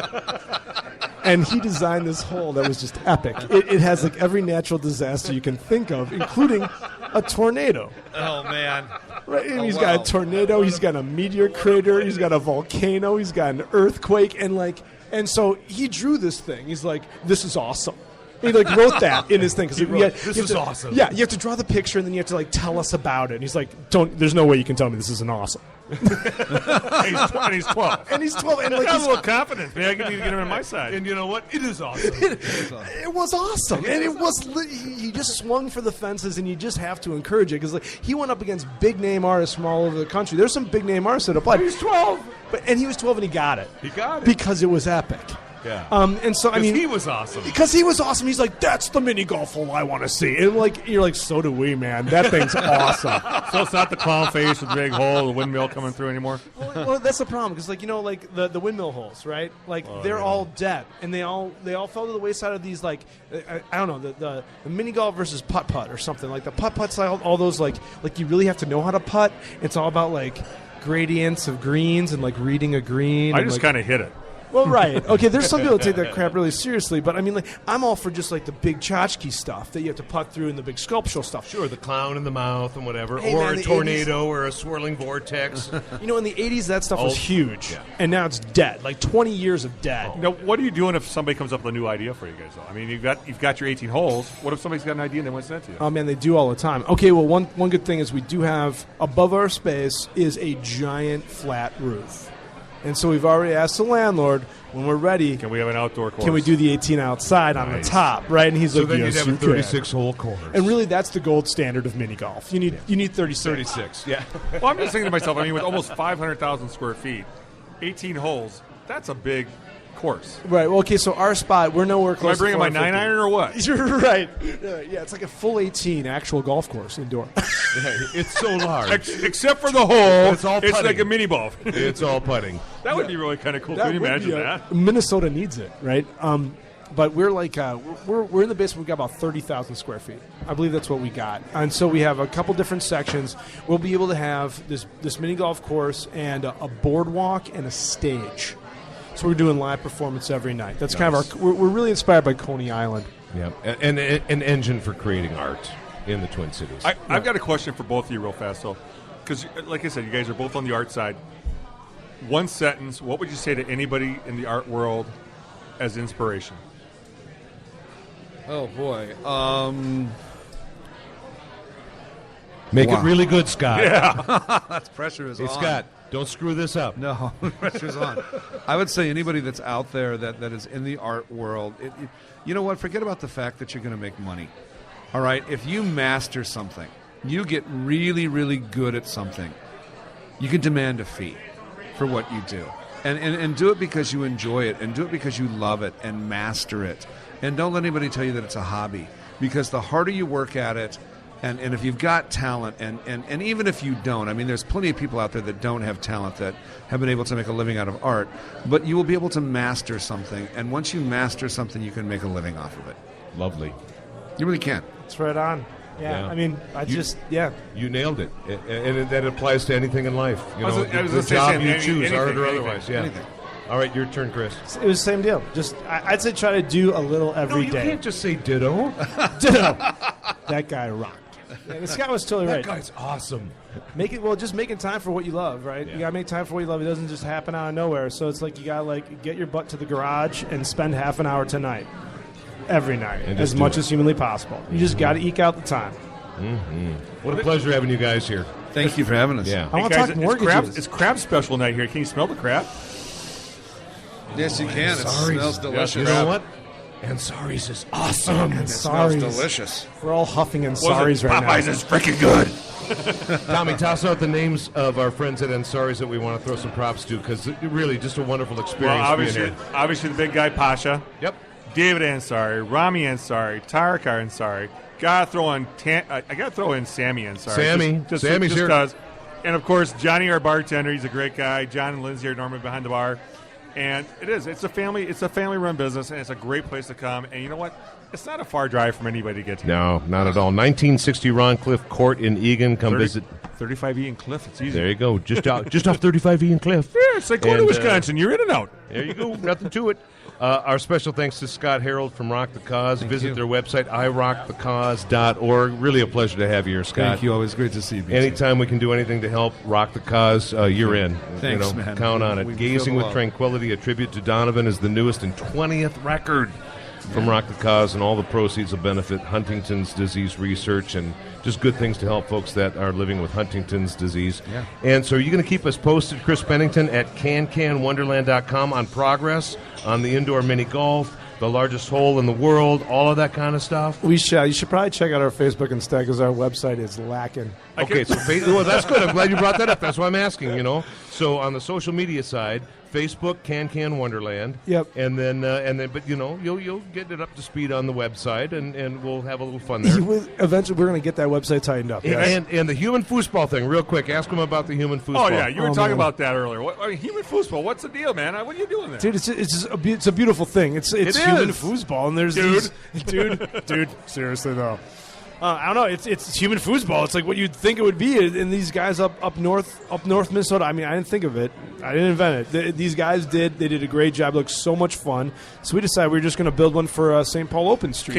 And he designed this hole that was just epic. It has like every natural disaster you can think of, including a tornado. Oh, man. Right? And he's wow. got a tornado, he's got a meteor crater, he's got a volcano, he's got an earthquake, and so he drew this thing. He's like, this is awesome. He like wrote that in his thing. He wrote, "This is awesome." Yeah, you have to draw the picture and then you have to like tell us about it. And he's like, there's no way you can tell me this isn't awesome. And he's 12. And he's 12 and like I have he's a little confidence. Maybe I can get him on my side. And you know what? It is awesome. It was awesome, and it was. He just swung for the fences, and you just have to encourage it because like he went up against big name artists from all over the country. There's some big name artists that applied. He's 12. And he was 12, and he got it. He got it. Because it was epic. Yeah. And so I mean, he was awesome. Because he was awesome. He's like, that's the mini golf hole I want to see. And like, you're like, so do we, man. That thing's awesome. So it's not the clown face with the big hole, the windmill coming through anymore? Well, that's the problem because, like, you know, like the windmill holes, right? Like they're all dead, and they all fell to the wayside of these like I don't know the mini golf versus putt putt or something like the putt putt style. All those like you really have to know how to putt. It's all about like gradients of greens and like reading a green. I and, just like, kind of hit it. Well, right. Okay, there's some people that take that crap really seriously, but I mean, like, I'm all for just like the big tchotchke stuff that you have to putt through and the big sculptural stuff. Sure, the clown in the mouth and whatever, Hey, or man, a the tornado or a swirling vortex. You know, in the 80s, that stuff was Oh, huge, yeah. and now it's dead. Like 20 years of dead. Now, what are you doing if somebody comes up with a new idea for you guys, though? I mean, you've got your 18 holes. What if somebody's got an idea and they want to send it to you? Oh man, they do all the time. Okay, well, one good thing is we do have above our space is a giant flat roof, and so we've already asked the landlord when we're ready. Can we have an outdoor course? Can we do the 18 outside on the Nice. top, right? And he's So like, then yes, you'd have a you can. 36-hole course. And really, that's the gold standard of mini golf. You need 36. 36, yeah. Well, I'm just thinking to myself, I mean, with almost 500,000 square feet, 18 holes, that's a big course. Right. Well, okay. So our spot, we're nowhere Am close. I bringing to my 9-iron or what? You're right. Yeah, it's like a full 18 actual golf course indoor. It's so large. Except for the hole, It's all it's putting. like a mini ball. It's all putting. That would be really kind of cool. That Can you would imagine be that? Minnesota needs it, right? But we're like we're in the basement. We've got about 30,000 square feet. I believe that's what we got. And so we have a couple different sections. We'll be able to have this mini golf course and a boardwalk and a stage. So we're doing live performance every night. That's kind of our. We're really inspired by Coney Island. Yeah, and an engine for creating art in the Twin Cities. I've got a question for both of you real fast, though. Because, like I said, you guys are both on the art side. One sentence, what would you say to anybody in the art world as inspiration? Oh, boy. Make Wow. it really good, Scott. That's pressure is Hey, on. Scott, don't screw this up. No, pressure's on. I would say anybody that's out there that is in the art world, you know what? Forget about the fact that you're going to make money. All right? If you master something, you get really, really good at something, you can demand a fee for what you do. And do it because you enjoy it, and do it because you love it, and master it. And don't let anybody tell you that it's a hobby, because the harder you work at it, And if you've got talent, and even if you don't, I mean, there's plenty of people out there that don't have talent that have been able to make a living out of art, but you will be able to master something. And once you master something, you can make a living off of it. Lovely. You really can. It's right on. Yeah. I mean, You nailed it. And that applies to anything in life. You know, the job you choose, art or otherwise. Yeah. Anything. All right, your turn, Chris. It was the same deal. Just I'd say try to do a little every day. No, you can't just say ditto. Ditto. That guy rocked. Yeah, Scott was totally right. That guy's awesome. Just making time for what you love, right? Yeah. You gotta make time for what you love. It doesn't just happen out of nowhere. So it's like you gotta get your butt to the garage and spend half an hour tonight, every night, as much as humanly possible. You just gotta eke out the time. Mm-hmm. What a pleasure having you guys here. Thank you for having us. Yeah. I want to talk mortgages. It's crab special night here. Can you smell the crab? Yes, you can. It smells delicious. You know what? Ansari's is awesome. It smells delicious. We're all huffing Ansaris right now. Popeyes is freaking good. Tommy, toss out the names of our friends at Ansari's that we want to throw some props to, because really just a wonderful experience Well, obviously the big guy, Pasha. Yep. David Ansari, Rami Ansari, Tarek Ansari. I gotta throw in Sammy Ansari. Sammy's here. Cause. And of course, Johnny, our bartender. He's a great guy. John and Lindsay are normally behind the bar. And it's a family-run business, and it's a great place to come. And you know what? It's not a far drive from anybody to get to. No, not at all. 1960 Ron Cliff Court in Egan. Come visit. 35 Ian Cliff. It's easy. There you go. Just off 35 Ian Cliff. Yeah, it's like going to Wisconsin. You're in and out. There you go. Nothing to it. Our special thanks to Scott Harold from Rock the Cause. Visit their website, irockthecause.org. Really a pleasure to have you here, Scott. Thank you. Always great to see you. Anytime we can do anything to help rock the cause, you're in. Thanks, man. Count on it. Gazing with Tranquility, a tribute to Donovan, is the newest and 20th record from Rock the Cause, and all the proceeds will benefit Huntington's disease research and just good things to help folks that are living with Huntington's disease. Yeah. And so you're going to keep us posted, Chris Bennington, at cancanwonderland.com on progress on the indoor mini golf, the largest hole in the world, all of that kind of stuff. You should probably check out our Facebook instead, because our website is lacking. Okay, so well, that's good. I'm glad you brought that up. That's why I'm asking, So on the social media side, Facebook, Can Wonderland. Yep. And then, but you'll get it up to speed on the website, and we'll have a little fun there. Eventually, we're going to get that website tightened up. Yes. And the human foosball thing, real quick. Ask them about the human foosball. Oh yeah, you were talking about that earlier. Human foosball? What's the deal, man? What are you doing there, dude? It's a beautiful thing. It's human foosball, and there's dude. Seriously though. I don't know. It's human foosball. It's like what you'd think it would be. And these guys up north Minnesota. I mean, I didn't think of it. I didn't invent it. These guys did. They did a great job. It looked so much fun. So we decided we were just going to build one for St. Paul Open Street.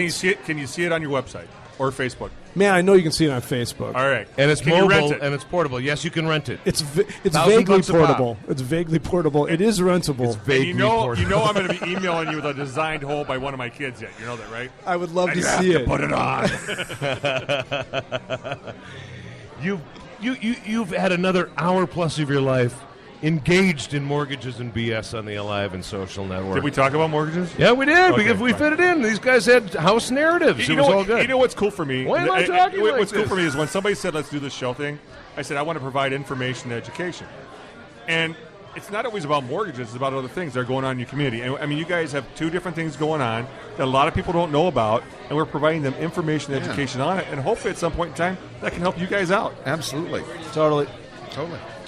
Can you see it on your website or Facebook? Man, I know you can see it on Facebook. All right, and it's mobile and it's portable. Yes, you can rent it. It's vaguely portable. It's vaguely portable. It is rentable. It's vaguely portable. You know I'm going to be emailing you with a designed hole by one of my kids yet. You know that, right? I would love to see it. Put it on. You've had another hour plus of your life engaged in mortgages and BS on the Alive and Social Network. Did we talk about mortgages? Yeah, we did. Okay, we fit it in. These guys had house narratives. It was all good. You know what's cool for me? Why am I talking like What's this? cool for me is when somebody said, let's do this show thing, I said, I want to provide information and education. And it's not always about mortgages. It's about other things that are going on in your community. And I mean, you guys have two different things going on that a lot of people don't know about, and we're providing them information and education on it. And hopefully at some point in time, that can help you guys out. Absolutely. Totally.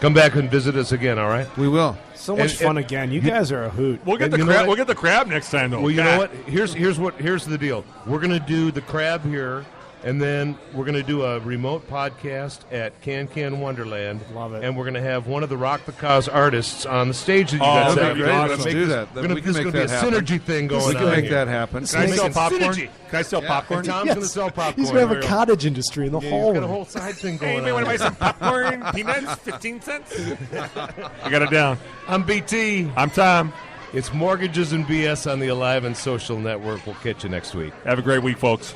Come back and visit us again, all right? We will. So much fun again. You guys are a hoot. We'll get the crab. We'll get the crab next time, though. Well, you know what? Here's the deal. We're going to do the crab here, and then we're going to do a remote podcast at Can Wonderland. Love it. And we're going to have one of the Rock the Cause artists on the stage that you guys that'd have. be great. Let's do that. There's going to be a synergy thing going on. We can make here. that happen. Can I sell popcorn? Synergy. Can I sell popcorn? And Tom's going to sell popcorn. He's going to have a cottage industry in the He's hallway. got a whole side thing going Hey, you on. want to buy some popcorn? Peanuts? 15 cents? I got it down. I'm BT. I'm Tom. It's Mortgages and BS on the Alive and Social Network. We'll catch you next week. Have a great week, folks.